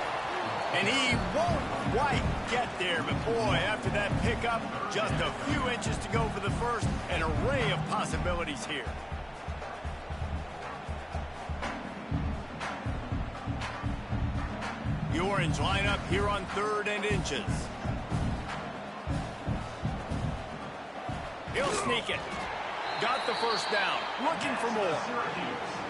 And he won't quite get there, but boy, after that pickup, just a few inches to go for the first, an array of possibilities here. The Orange lineup here on 3rd and inches. He'll sneak it. Got the first down. Looking for more.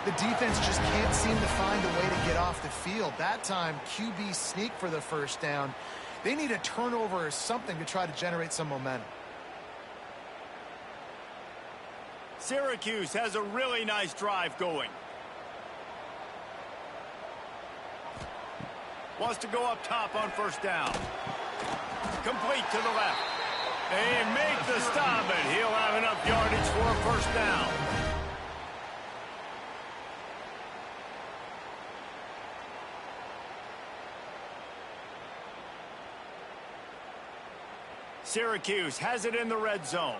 The defense just can't seem to find a way to get off the field. That time, QB sneak for the first down. They need a turnover or something to try to generate some momentum. Syracuse has a really nice drive going. Wants to go up top on first down. Complete to the left. They make the stop, and he'll have enough yardage for a first down. Syracuse has it in the red zone.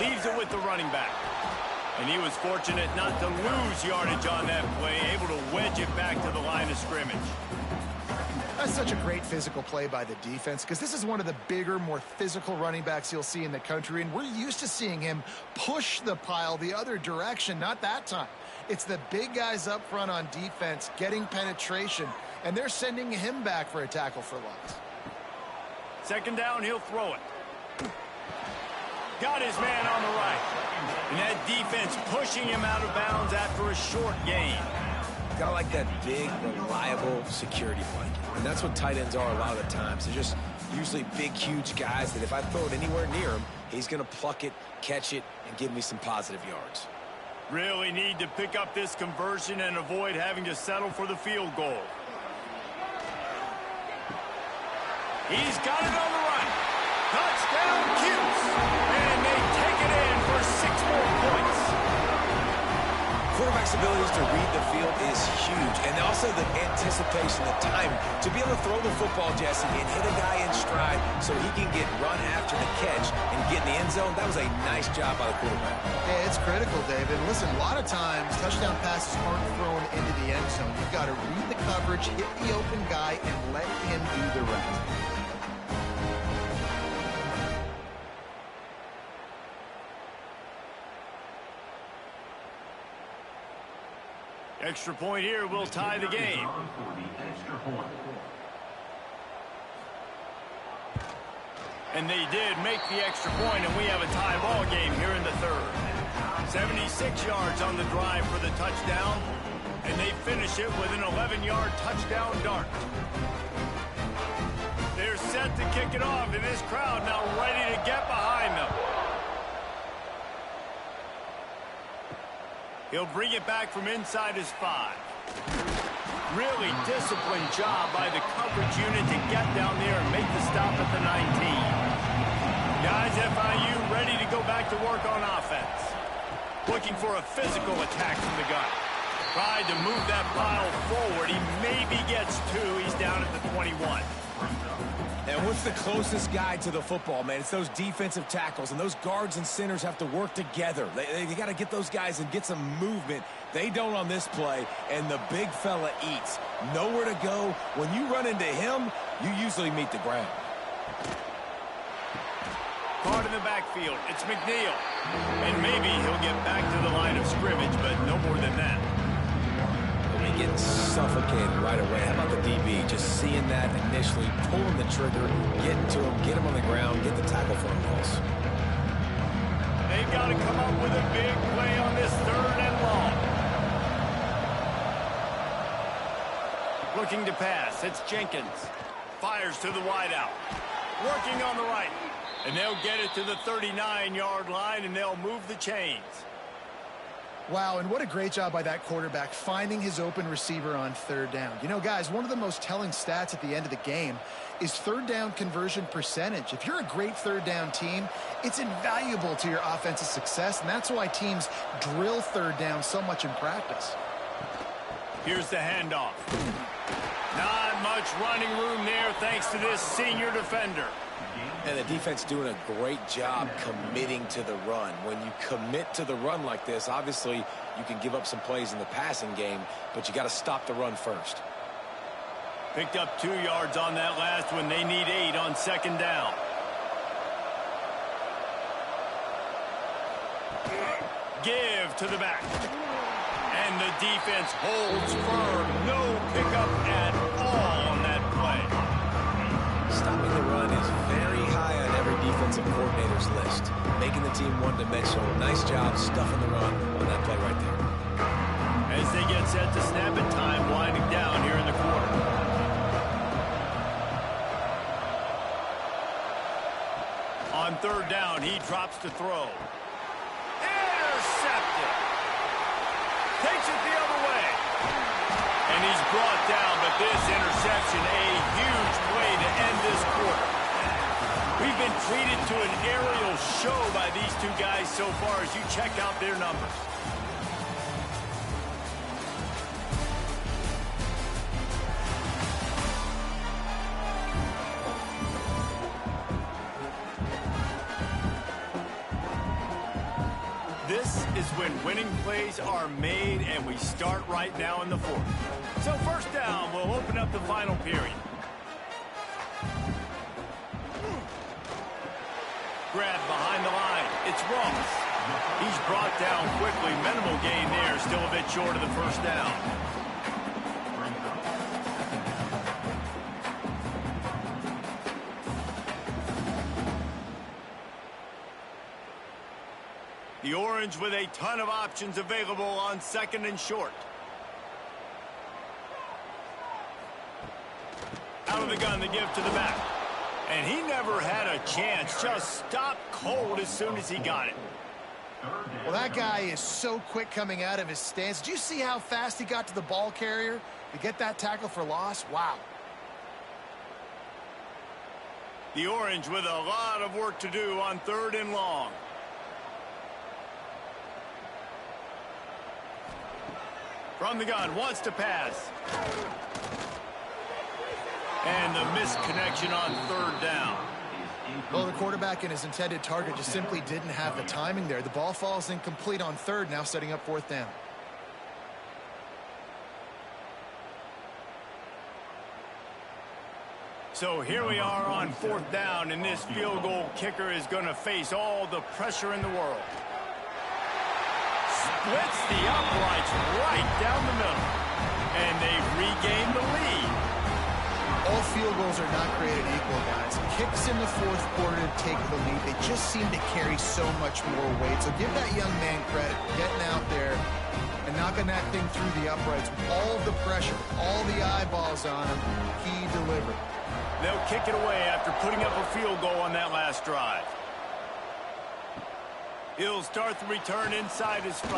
Leaves it with the running back. And he was fortunate not to lose yardage on that play, able to wedge it back to the line of scrimmage. That's such a great physical play by the defense because this is one of the bigger, more physical running backs you'll see in the country, and we're used to seeing him push the pile the other direction. Not that time. It's the big guys up front on defense getting penetration, and they're sending him back for a tackle for loss. Second down, he'll throw it. Got his man on the right. And that defense pushing him out of bounds after a short gain. Got like that big, reliable security blanket. And that's what tight ends are a lot of the times. They're just usually big, huge guys that if I throw it anywhere near him, he's going to pluck it, catch it, and give me some positive yards. Really need to pick up this conversion and avoid having to settle for the field goal. He's got it on the run. Touchdown, Cuse. And they take it in for 6 more points. Quarterback's abilities to read the field is huge. And also the anticipation, the time to be able to throw the football, Jesse, and hit a guy in stride so he can get run after the catch and get in the end zone. That was a nice job by the quarterback. Yeah, it's critical, David. Listen, a lot of times touchdown passes aren't thrown into the end zone. You've got to read the coverage, hit the open guy, and let him do the rest. Extra point here will tie the game. And they did make the extra point, and we have a tie ball game here in the third. 76 yards on the drive for the touchdown, and they finish it with an 11-yard touchdown dart. They're set to kick it off, and this crowd now ready to get behind them. He'll bring it back from inside his 5. Really disciplined job by the coverage unit to get down there and make the stop at the 19. Guys, FIU ready to go back to work on offense. Looking for a physical attack from the gun. Tried to move that pile forward. He maybe gets 2. He's down at the 21. And what's the closest guy to the football, man? It's those defensive tackles, and those guards and centers have to work together. They got to get those guys and get some movement. They don't on this play, and the big fella eats. Nowhere to go. When you run into him, you usually meet the ground. Caught in the backfield. It's McNeil. And maybe he'll get back to the line of scrimmage, but no more than that. He gets suffocated right away. How about the DB? Just seeing that initially, pulling the trigger, getting to him, get him on the ground, get the tackle for a loss. They've got to come up with a big play on this 3rd and long. Looking to pass. It's Jenkins. Fires to the wideout. Working on the right. And they'll get it to the 39-yard line, and they'll move the chains. Wow, and what a great job by that quarterback finding his open receiver on 3rd down. You know, guys, one of the most telling stats at the end of the game is 3rd down conversion percentage. If you're a great 3rd down team, it's invaluable to your offensive success, and that's why teams drill 3rd down so much in practice. Here's the handoff. Not much running room there thanks to this senior defender. And the defense doing a great job committing to the run. When you commit to the run like this, obviously you can give up some plays in the passing game, but you got to stop the run first. Picked up 2 yards on that last one. They need 8 on second down. Give to the back. And the defense holds firm. No pickup at all on that play. Stopping the run is very high on every defensive coordinator's list. Making the team one-dimensional. Nice job stuffing the run on that play right there. As they get set to snap it, time winding down here in the quarter. On third down, he drops to throw. Intercepted. Takes it the other way. And he's brought down, but this interception, a huge play to end this quarter. We've been treated to an aerial show by these two guys so far as you check out their numbers. This is when winning plays are made, and we start right now in the fourth. So first down, we'll open up the final period. Grab behind the line. It's Ross. He's brought down quickly. Minimal gain there. Still a bit short of the first down. The Orange with a ton of options available on second and short. Out of the gun, the give to the back. And he never had a chance. Just stopped cold as soon as he got it. Well, that guy is so quick coming out of his stance. Did you see how fast he got to the ball carrier to get that tackle for loss? Wow. The Orange with a lot of work to do on third and long. From the gun, wants to pass. And the misconnection on third down. Well, the quarterback and his intended target just simply didn't have the timing there. The ball falls incomplete on third, now setting up fourth down. So here we are on fourth down, and this field goal kicker is going to face all the pressure in the world. Splits the uprights right down the middle. And they've regained the lead. All field goals are not created equal, guys. Kicks in the fourth quarter to take the lead. They just seem to carry so much more weight. So give that young man credit for getting out there and knocking that thing through the uprights with all of the pressure, all the eyeballs on him. He delivered. They'll kick it away after putting up a field goal on that last drive. He'll start the return inside his 5.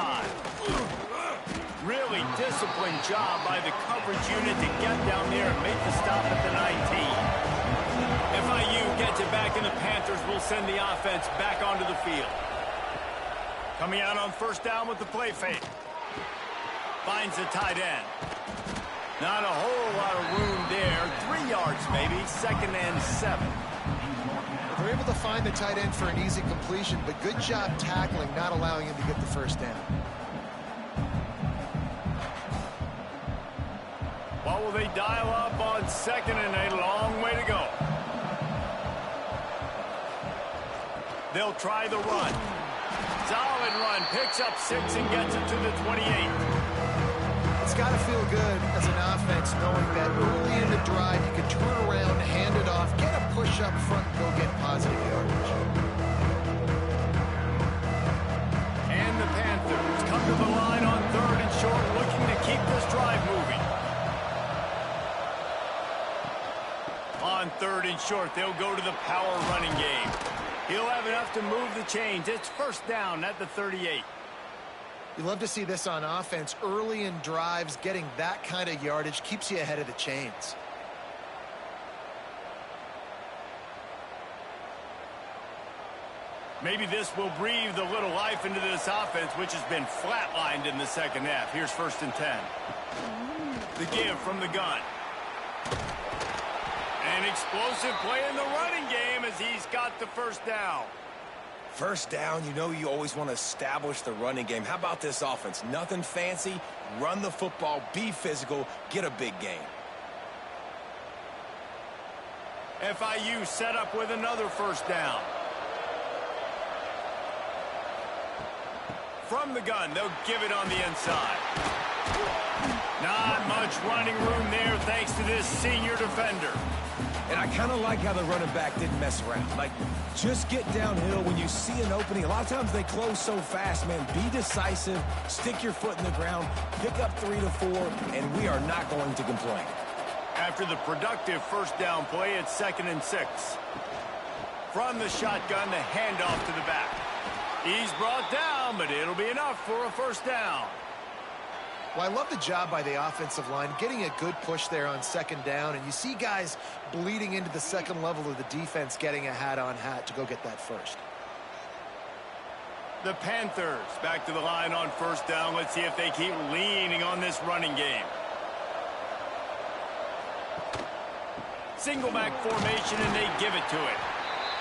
Really disciplined job by the coverage unit to get down there and make the stop at the 19. FIU gets it back, and the Panthers will send the offense back onto the field. Coming out on first down with the play fake. Finds the tight end. Not a whole lot of room there. 3 yards maybe. Second and 7. They're able to find the tight end for an easy completion, but good job tackling, not allowing him to get the first down. What will they dial up on second, and a long way to go? They'll try the run. Solid run. Picks up 6 and gets it to the 28. It's got to feel good as an offense knowing that early in the drive you can turn around, hand it off, get a push up front, and go get positive yardage. And the Panthers come to the line on third and short, looking to keep this drive moving. On third and short, they'll go to the power running game. He'll have enough to move the chains. It's first down at the 38. You love to see this on offense. Early in drives, getting that kind of yardage keeps you ahead of the chains. Maybe this will breathe a little life into this offense, which has been flatlined in the second half. Here's first and 10. The give from the gun. An explosive play in the running game as he's got the first down. First down, you know you always want to establish the running game. How about this offense? Nothing fancy. Run the football, be physical, get a big gain. FIU set up with another first down. From the gun, they'll give it on the inside. Not much running room there thanks to this senior defender. And I kind of like how the running back didn't mess around. Like, just get downhill when you see an opening. A lot of times they close so fast, man. Be decisive, stick your foot in the ground, pick up 3 to 4, and we are not going to complain. After the productive first down play, it's 2nd and 6. From the shotgun, the handoff to the back. He's brought down, but it'll be enough for a first down. Well, I love the job by the offensive line, getting a good push there on 2nd down, and you see guys bleeding into the second level of the defense getting a hat-on-hat to go get that first. The Panthers back to the line on first down. Let's see if they keep leaning on this running game. Single back formation, and they give it to it.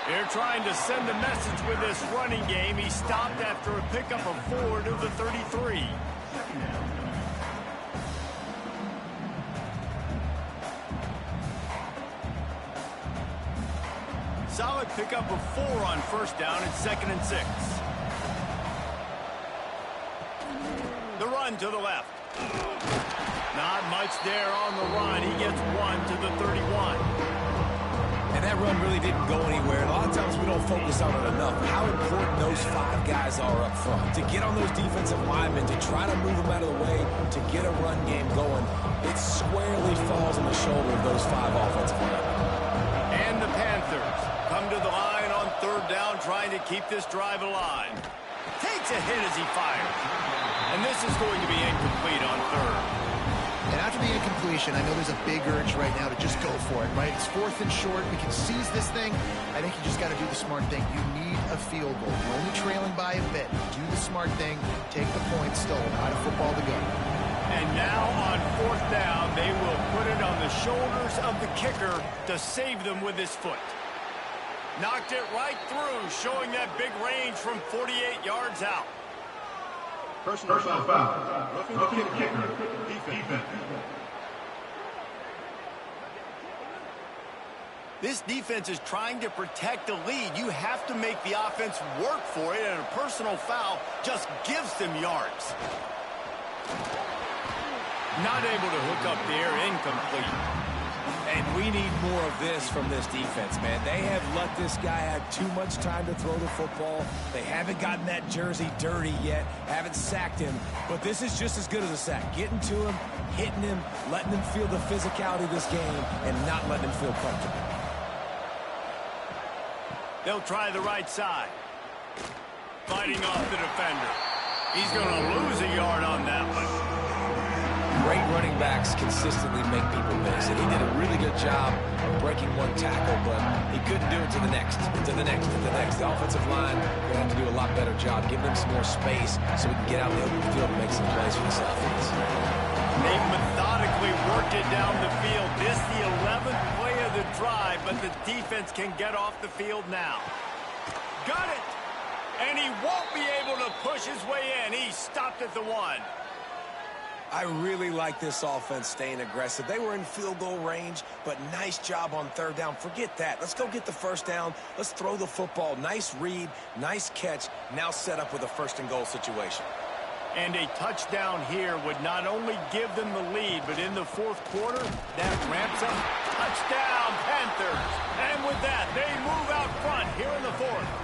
They're trying to send a message with this running game. He stopped after a pickup of 4 to the 33. Solid pickup of 4 on first down. It's 2nd and 6. The run to the left. Not much there on the run. He gets 1 to the 31. And that run really didn't go anywhere. A lot of times we don't focus on it enough. How important those 5 guys are up front. To get on those defensive linemen, to try to move them out of the way, to get a run game going, it squarely falls on the shoulder of those 5 offensive linemen. And the Panthers come to the line on 3rd down, trying to keep this drive alive. Takes a hit as he fires. And this is going to be incomplete on 3rd. And after the incompletion, I know there's a big urge right now to just go for it, right? It's 4th and short. We can seize this thing. I think you just got to do the smart thing. You need a field goal. You're only trailing by a bit. Do the smart thing. Take the point. Still a lot of football to go. And now on 4th down, they will put it on the shoulders of the kicker to save them with his foot. Knocked it right through, showing that big range from 48 yards out. Personal foul. Roughing the kicker. Defense. This defense is trying to protect the lead. You have to make the offense work for it, and a personal foul just gives them yards. Not able to hook up there, incomplete. And we need more of this from this defense, man. They have let this guy have too much time to throw the football. They haven't gotten that jersey dirty yet, haven't sacked him. But this is just as good as a sack. Getting to him, hitting him, letting him feel the physicality of this game, and not letting him feel comfortable. They'll try the right side. Fighting off the defender. He's going to lose a yard on that one. Great running backs consistently make people miss, and he did a really good job of breaking one tackle, but he couldn't do it to the next, to the next, to the next. The offensive line going to have to do a lot better job, giving them some more space so we can get out in the open field and make some plays for this offense. They've methodically worked it down the field. This the 11th play of the drive, but the defense can get off the field now. Got it! And he won't be able to push his way in. He stopped at the 1. I really like this offense staying aggressive. They were in field goal range, but nice job on 3rd down. Forget that. Let's go get the first down. Let's throw the football. Nice read, nice catch. Now set up with a 1st and goal situation. And a touchdown here would not only give them the lead, but in the 4th quarter, that ramps up. Touchdown, Panthers. And with that, they move out front here in the 4th.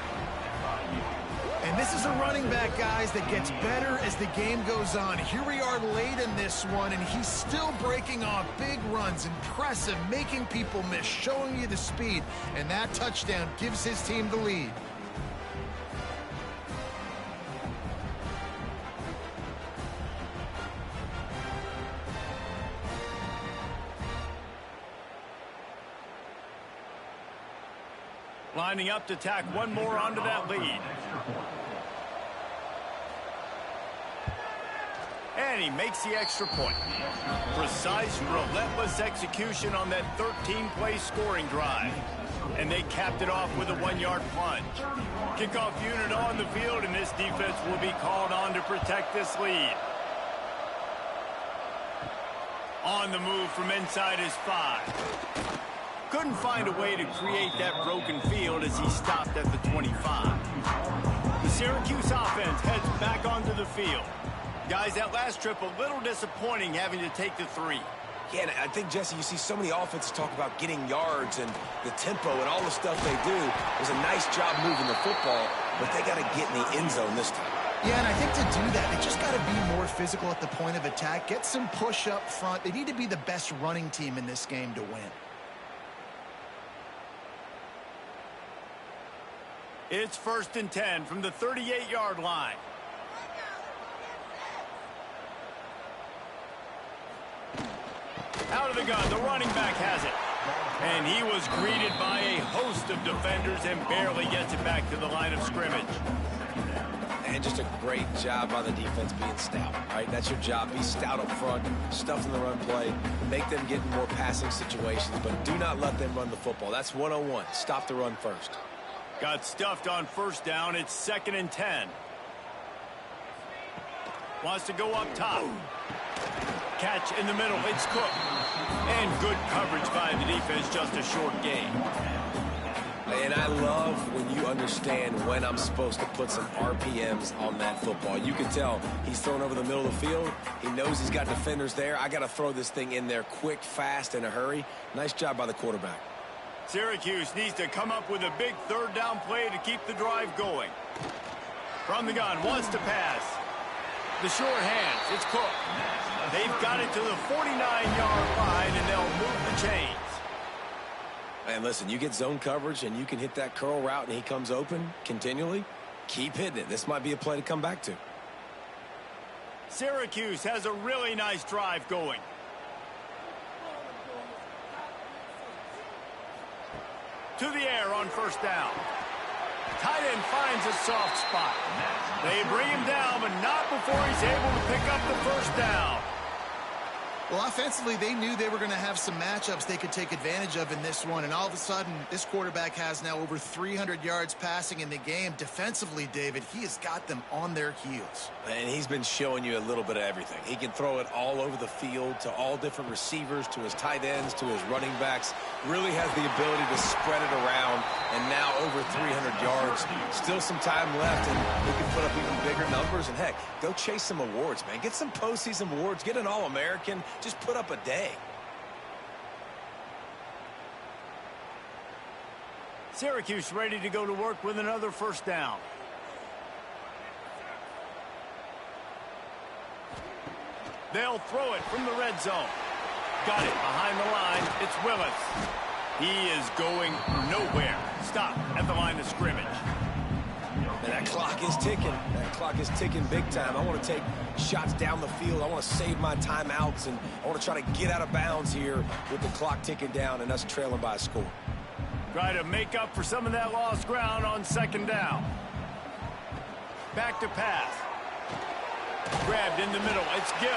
And this is a running back, guys, that gets better as the game goes on. Here we are late in this one, and he's still breaking off big runs. Impressive, making people miss, showing you the speed. And that touchdown gives his team the lead. Lining up to tack one more onto that lead. And and he makes the extra point. Precise, relentless execution on that 13-play scoring drive. And they capped it off with a 1-yard plunge. Kickoff unit on the field, and this defense will be called on to protect this lead. On the move from inside his 5. Couldn't find a way to create that broken field as he stopped at the 25. The Syracuse offense heads back onto the field. Guys, that last trip a little disappointing having to take the 3. Yeah, and I think, Jesse, you see so many offenses talk about getting yards and the tempo and all the stuff they do. It was a nice job moving the football, but they got to get in the end zone this time. Yeah, and I think to do that, they just got to be more physical at the point of attack, get some push up front. They need to be the best running team in this game to win. It's 1st and 10 from the 38-yard line. Out of the gun, the running back has it. And he was greeted by a host of defenders and barely gets it back to the line of scrimmage. And just a great job by the defense being stout, right? That's your job. Be stout up front, stuff in the run play, make them get in more passing situations, but do not let them run the football. That's 101. Stop the run first. Got stuffed on 1st down. It's 2nd and 10. Wants to go up top. Catch in the middle. It's Cook. And good coverage by the defense. Just a short gain. And I love when you understand when I'm supposed to put some RPMs on that football. You can tell he's thrown over the middle of the field. He knows he's got defenders there. I got to throw this thing in there quick, fast, in a hurry. Nice job by the quarterback. Syracuse needs to come up with a big 3rd down play to keep the drive going. From the gun, wants to pass. The short hands, it's Cook. They've got it to the 49-yard line, and they'll move the chains. And listen, you get zone coverage, and you can hit that curl route, and he comes open continually. Keep hitting it. This might be a play to come back to. Syracuse has a really nice drive going. To the air on 1st down. Tight end finds a soft spot. They bring him down, but not before he's able to pick up the 1st down. Well, offensively, they knew they were going to have some matchups they could take advantage of in this one, and all of a sudden, this quarterback has now over 300 yards passing in the game. Defensively, David, he has got them on their heels. And he's been showing you a little bit of everything. He can throw it all over the field to all different receivers, to his tight ends, to his running backs. Really has the ability to spread it around, and now over 300 yards. Still some time left, and he can put up even bigger numbers. And, heck, go chase some awards, man. Get some postseason awards. Get an All-American. Just put up a day. Syracuse ready to go to work with another 1st down. They'll throw it from the red zone. Got it behind the line. It's Willis. He is going nowhere. Stop at the line of scrimmage. And that clock is ticking. That clock is ticking big time. I want to take shots down the field. I want to save my timeouts, and I want to try to get out of bounds here with the clock ticking down and us trailing by a score. Try to make up for some of that lost ground on 2nd down. Back to pass. Grabbed in the middle. It's Gill.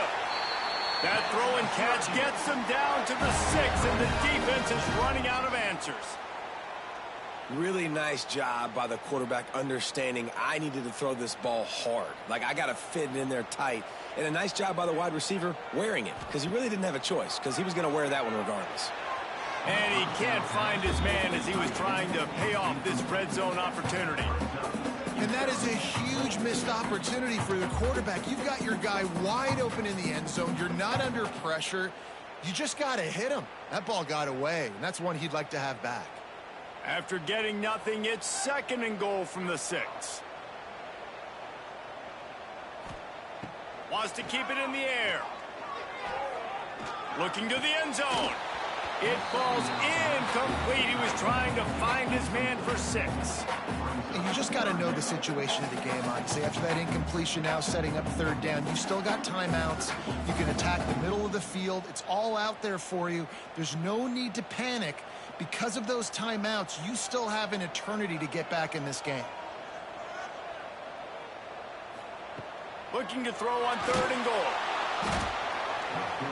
That throw and catch gets them down to the 6, and the defense is running out of answers. Really nice job by the quarterback understanding I needed to throw this ball hard. Like, I got to fit it in there tight. And a nice job by the wide receiver wearing it, because he really didn't have a choice, because he was going to wear that one regardless. And he can't find his man as he was trying to pay off this red zone opportunity. And that is a huge missed opportunity for the quarterback. You've got your guy wide open in the end zone. You're not under pressure. You just got to hit him. That ball got away, and that's one he'd like to have back. After getting nothing, it's 2nd and goal from the 6. Wants to keep it in the air. Looking to the end zone. It falls incomplete. He was trying to find his man for 6. And you just got to know the situation of the game, honestly. After that incompletion, now setting up 3rd down, you still got timeouts. You can attack the middle of the field. It's all out there for you. There's no need to panic. Because of those timeouts, you still have an eternity to get back in this game. Looking to throw on 3rd and goal.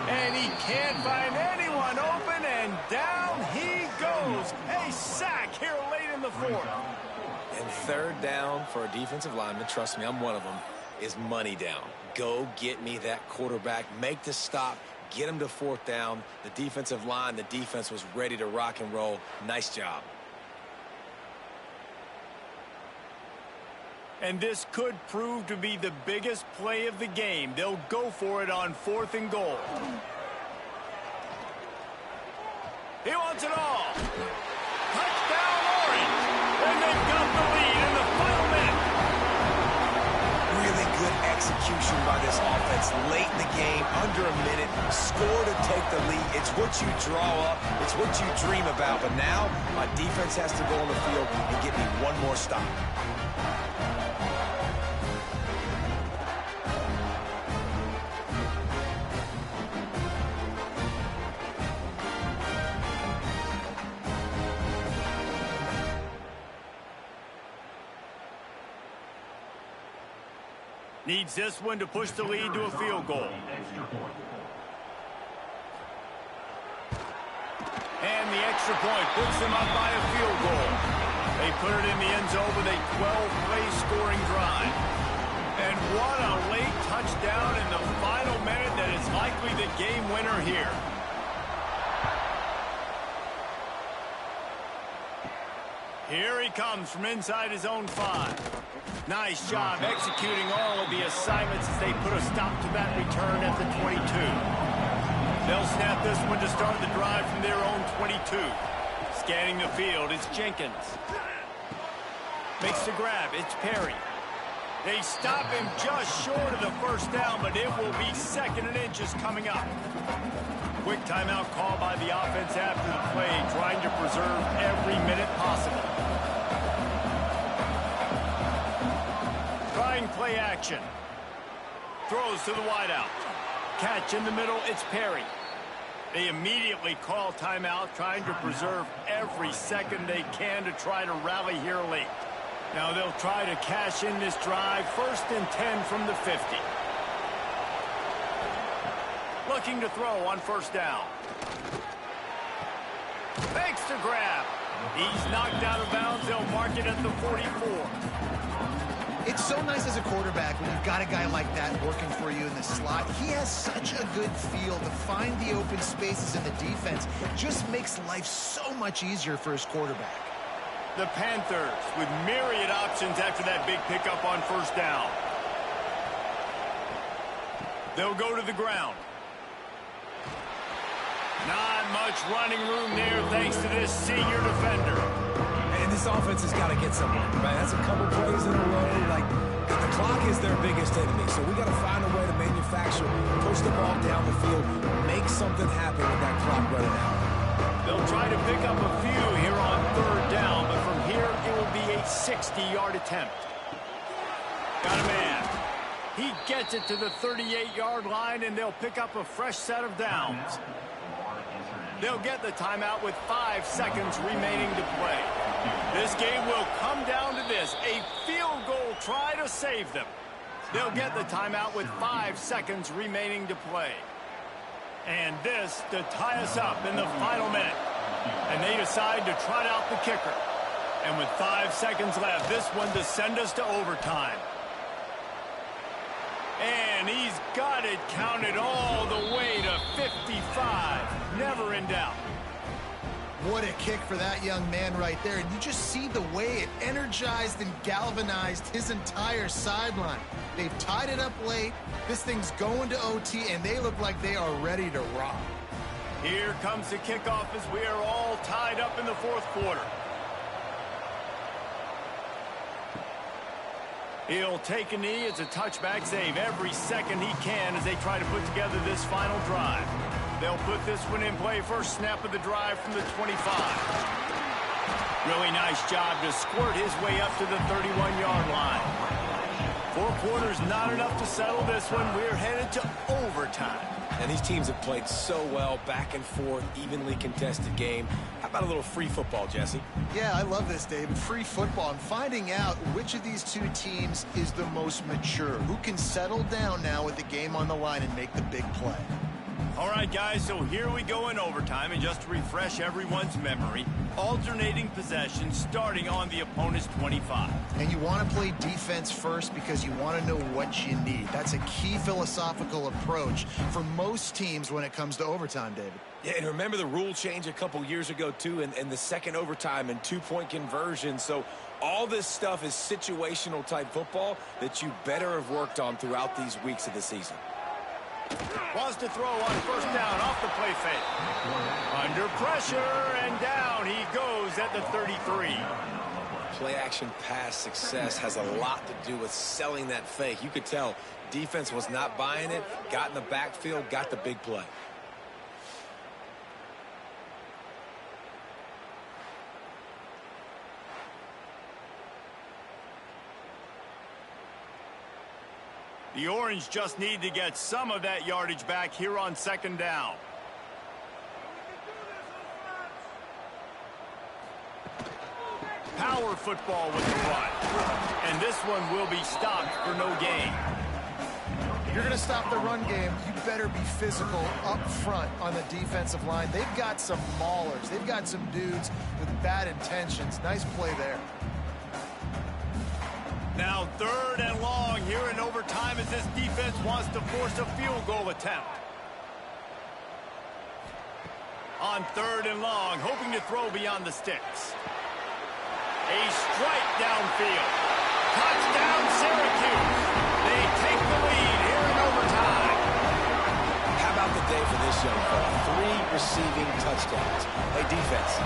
And he can't find anyone open, and down he goes. A sack here late in the fourth. And third down for a defensive lineman, trust me, I'm one of them, is money down. Go get me that quarterback, make the stop, get him to fourth down. The defensive line, the defense was ready to rock and roll. Nice job. And this could prove to be the biggest play of the game. They'll go for it on 4th and goal. He wants it all. Touchdown, Orange. And they've got the lead in the final minute. Really good execution by this offense late in the game, under a minute, score to take the lead. It's what you draw up. It's what you dream about. But now my defense has to go on the field and get me one more stop. Needs this one to push the lead to a field goal. And the extra point puts them up by a field goal. They put it in the end zone with a 12-play scoring drive. And what a late touchdown in the final minute that is likely the game winner here. Here he comes from inside his own 5. Nice job executing all of the assignments as they put a stop to that return at the 22. They'll snap this one to start the drive from their own 22. Scanning the field, it's Jenkins. Makes the grab, it's Perry. They stop him just short of the first down, but it will be 2nd and inches coming up. Quick timeout call by the offense after the play, trying to preserve every minute possible. Trying play action. Throws to the wideout. Catch in the middle, it's Perry. They immediately call timeout, trying to preserve every second they can to try to rally here late. Now they'll try to cash in this drive, 1st and 10 from the 50. Looking to throw on 1st down. Makes the grab. He's knocked out of bounds. They'll mark it at the 44. It's so nice as a quarterback when you've got a guy like that working for you in the slot. He has such a good feel to find the open spaces in the defense. Just makes life so much easier for his quarterback. The Panthers with myriad options after that big pickup on 1st down. They'll go to the ground. Not much running room there thanks to this senior defender. And this offense has got to get someone, right? That's a couple plays in a row. Like, the clock is their biggest enemy, so we got to find a way to manufacture, push the ball down the field, make something happen with that clock running out. They'll try to pick up a few here on 3rd down, but from here it will be a 60-yard attempt. Got a man. He gets it to the 38-yard line, and they'll pick up a fresh set of downs. They'll get the timeout with 5 seconds remaining to play. This game will come down to this, a field goal try to save them. They'll get the timeout with 5 seconds remaining to play. And this to tie us up in the final minute. And they decide to trot out the kicker. And with 5 seconds left, this one to send us to overtime. And he's got it counted all the way to 55. Never in doubt. What a kick for that young man right there. And you just see the way it energized and galvanized his entire sideline. They've tied it up late. This thing's going to OT, and they look like they are ready to rock. Here comes the kickoff as we are all tied up in the 4th quarter. He'll take a knee. It's a touchback save every second he can as they try to put together this final drive. They'll put this one in play first snap of the drive from the 25. Really nice job to squirt his way up to the 31-yard line. 4 quarters not enough to settle this one. We're headed to overtime. And these teams have played so well, back and forth, evenly contested game. How about a little free football, Jesse? Yeah, I love this, David. Free football. I'm finding out which of these two teams is the most mature, who can settle down now with the game on the line and make the big play. All right, guys, so here we go in overtime, and just to refresh everyone's memory, alternating possessions starting on the opponent's 25. And you want to play defense first because you want to know what you need. That's a key philosophical approach for most teams when it comes to overtime, David. Yeah, and remember the rule change a couple years ago, too, and the second overtime and two-point conversion. So all this stuff is situational type football that you better have worked on throughout these weeks of the season. Wants to throw on first down off the play fake. Under pressure, and down he goes at the 33. Play-action pass success has a lot to do with selling that fake. You could tell defense was not buying it, got in the backfield, got the big play. The Orange just need to get some of that yardage back here on second down. Power football with the run. And this one will be stopped for no gain. If you're going to stop the run game, you better be physical up front on the defensive line. They've got some maulers. They've got some dudes with bad intentions. Nice play there. Now third and long here in overtime as this defense wants to force a field goal attempt. On third and long, hoping to throw beyond the sticks. A strike downfield. Touchdown Syracuse. They take the lead here in overtime. How about the day for this young fella? 3 receiving touchdowns. Hey, defense,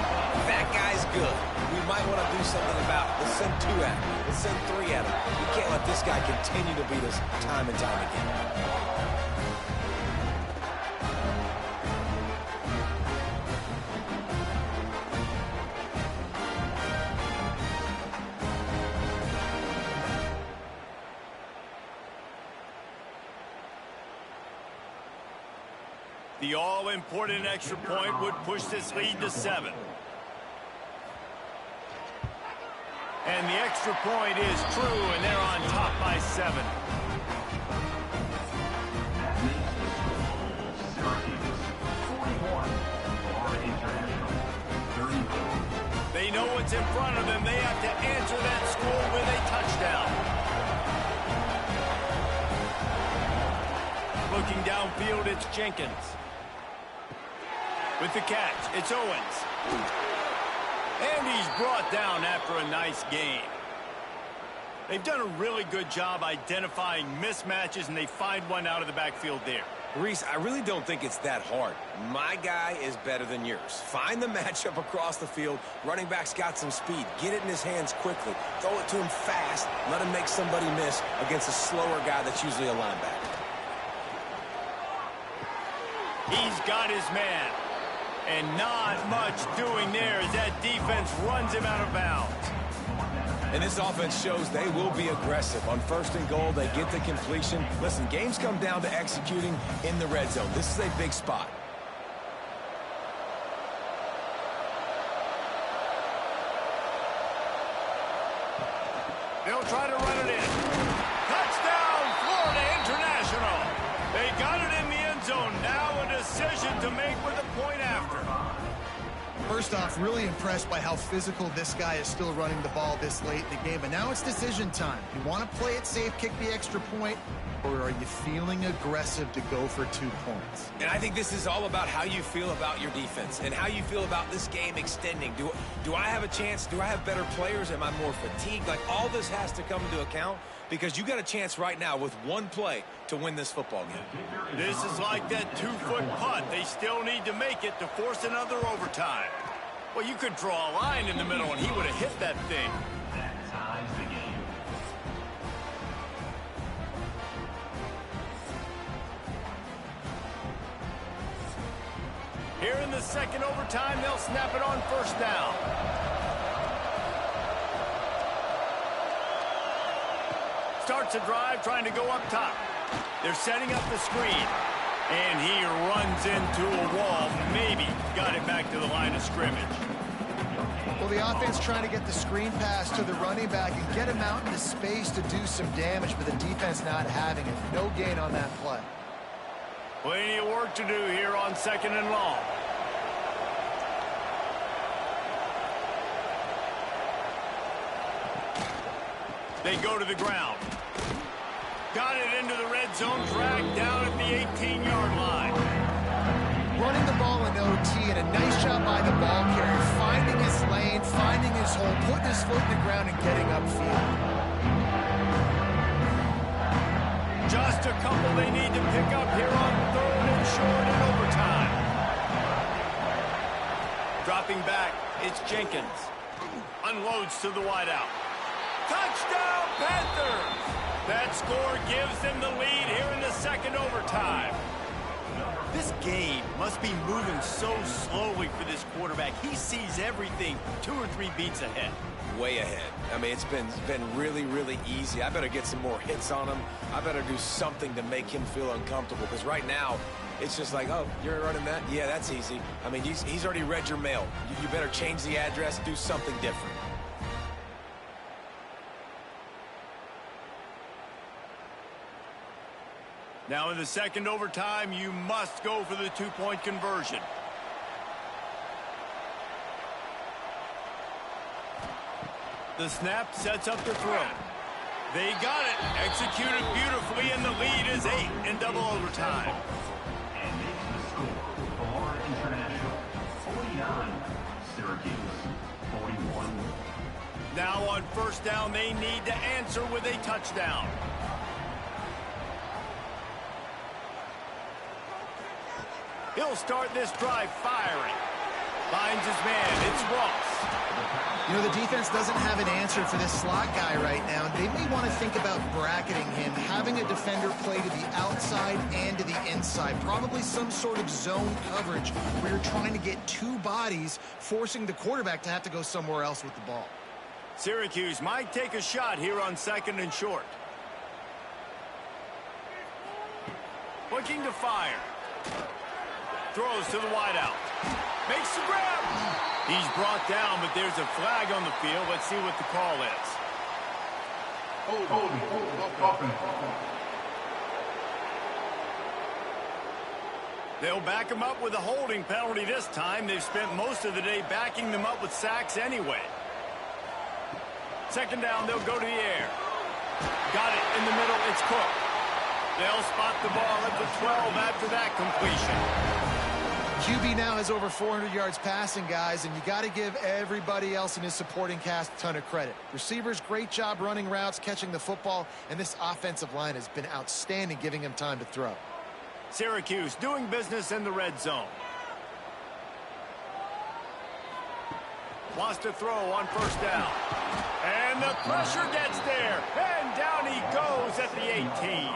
that guy's good. We might want to do something about it. Let's send 2 at him. Let's send 3 at him. We can't let this guy continue to beat us time and time again. The all-important extra point would push this lead to 7. And the extra point is true, and they're on top by 7. They know what's in front of them. They have to answer that score with a touchdown. Looking downfield, it's Jenkins. With the catch, it's Owens. And he's brought down after a nice gain. They've done a really good job identifying mismatches, and they find one out of the backfield there. Reese, I really don't think it's that hard. My guy is better than yours. Find the matchup across the field. Running back's got some speed. Get it in his hands quickly. Throw it to him fast. Let him make somebody miss against a slower guy that's usually a linebacker. He's got his man. And not much doing there as that defense runs him out of bounds. And this offense shows they will be aggressive. On first and goal, they get the completion. Listen, games come down to executing in the red zone. This is a big spot. They'll try to run it in. Touchdown, Florida International. They got it in the end zone. Now a decision to make with a point after. First off, really impressed by how physical this guy is still running the ball this late in the game. But now it's decision time. You want to play it safe, kick the extra point, or are you feeling aggressive to go for 2 points? And I think this is all about how you feel about your defense and how you feel about this game extending. Do I have a chance? Do I have better players? Am I more fatigued? Like, all this has to come into account because you got a chance right now with one play to win this football game. This is like that 2-foot putt. They still need to make it to force another overtime. Well, you could draw a line in the middle, and he would have hit that thing. That ties the game. Here in the second overtime, they'll snap it on first down. Starts a drive trying to go up top. They're setting up the screen. And he runs into a wall. Maybe got it back to the line of scrimmage. Well, the offense trying to get the screen pass to the running back and get him out into space to do some damage, but the defense not having it. No gain on that play. Plenty of work to do here on 2nd and long. They go to the ground. Got it into the red zone, dragged down at the 18-yard line. Running the ball in OT, and a nice job by the ball carrier, finding his lane, finding his hole, putting his foot in the ground and getting upfield. Just a couple they need to pick up here on 3rd and short in overtime. Dropping back, it's Jenkins. Unloads to the wideout. Touchdown, Panthers! That score gives them the lead here in the 2nd overtime. This game must be moving so slowly for this quarterback. He sees everything 2 or 3 beats ahead. Way ahead. I mean, it's been really, really easy. I better get some more hits on him. I better do something to make him feel uncomfortable, because right now, it's just like, oh, you're running that? Yeah, that's easy. I mean, he's already read your mail. You better change the address, do something different. Now in the 2nd overtime, you must go for the 2-point conversion. The snap sets up the throw. They got it. Executed beautifully, and the lead is 8 in double overtime. And making the score for International, 49, Syracuse, 41. Now on 1st down, they need to answer with a touchdown. He'll start this drive firing. Finds his man. It's Ross. You know, the defense doesn't have an answer for this slot guy right now. They may want to think about bracketing him, having a defender play to the outside and to the inside. Probably some sort of zone coverage where you're trying to get 2 bodies, forcing the quarterback to have to go somewhere else with the ball. Syracuse might take a shot here on 2nd and short. Looking to fire. Throws to the wideout. Makes the grab. He's brought down, but there's a flag on the field. Let's see what the call is. They'll back him up with a holding penalty this time. They've spent most of the day backing them up with sacks anyway. 2nd down, they'll go to the air. Got it in the middle. It's Cook. They'll spot the ball at the 12 after that completion. QB now has over 400 yards passing, guys, and you got to give everybody else in his supporting cast a ton of credit. Receivers, great job running routes, catching the football, and this offensive line has been outstanding, giving him time to throw. Syracuse doing business in the red zone. Wants to throw on 1st down. And the pressure gets there. And down he goes at the 18.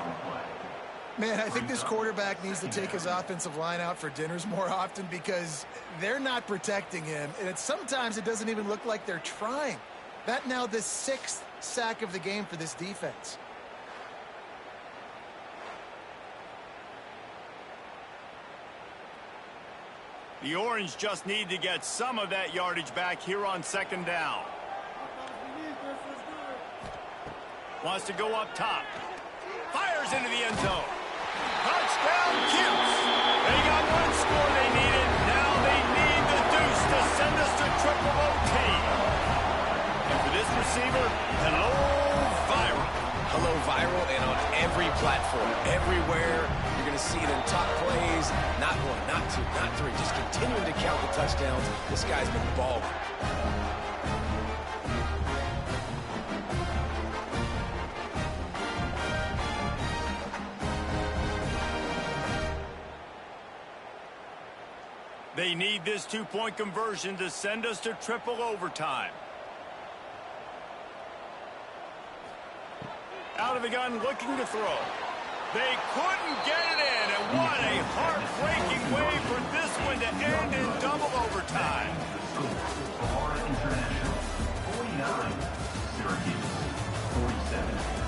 Man, I think this quarterback needs to take his offensive line out for dinners more often, because they're not protecting him. And sometimes it doesn't even look like they're trying. That now the 6th sack of the game for this defense. The Orange just need to get some of that yardage back here on 2nd down. Wants to go up top. Fires into the end zone. Touchdown, Cuse. They got one score they needed. Now they need the deuce to send us to triple OT. And for this receiver, hello, viral. Hello, viral, and on every platform, everywhere. You're going to see it in top plays. Not 1, not 2, not 3. Just continuing to count the touchdowns. This guy's been balling. They need this 2-point conversion to send us to triple overtime. Out of the gun, looking to throw. They couldn't get it in, and what a heartbreaking way for this one to end in double overtime. For International, 49, Syracuse, 47.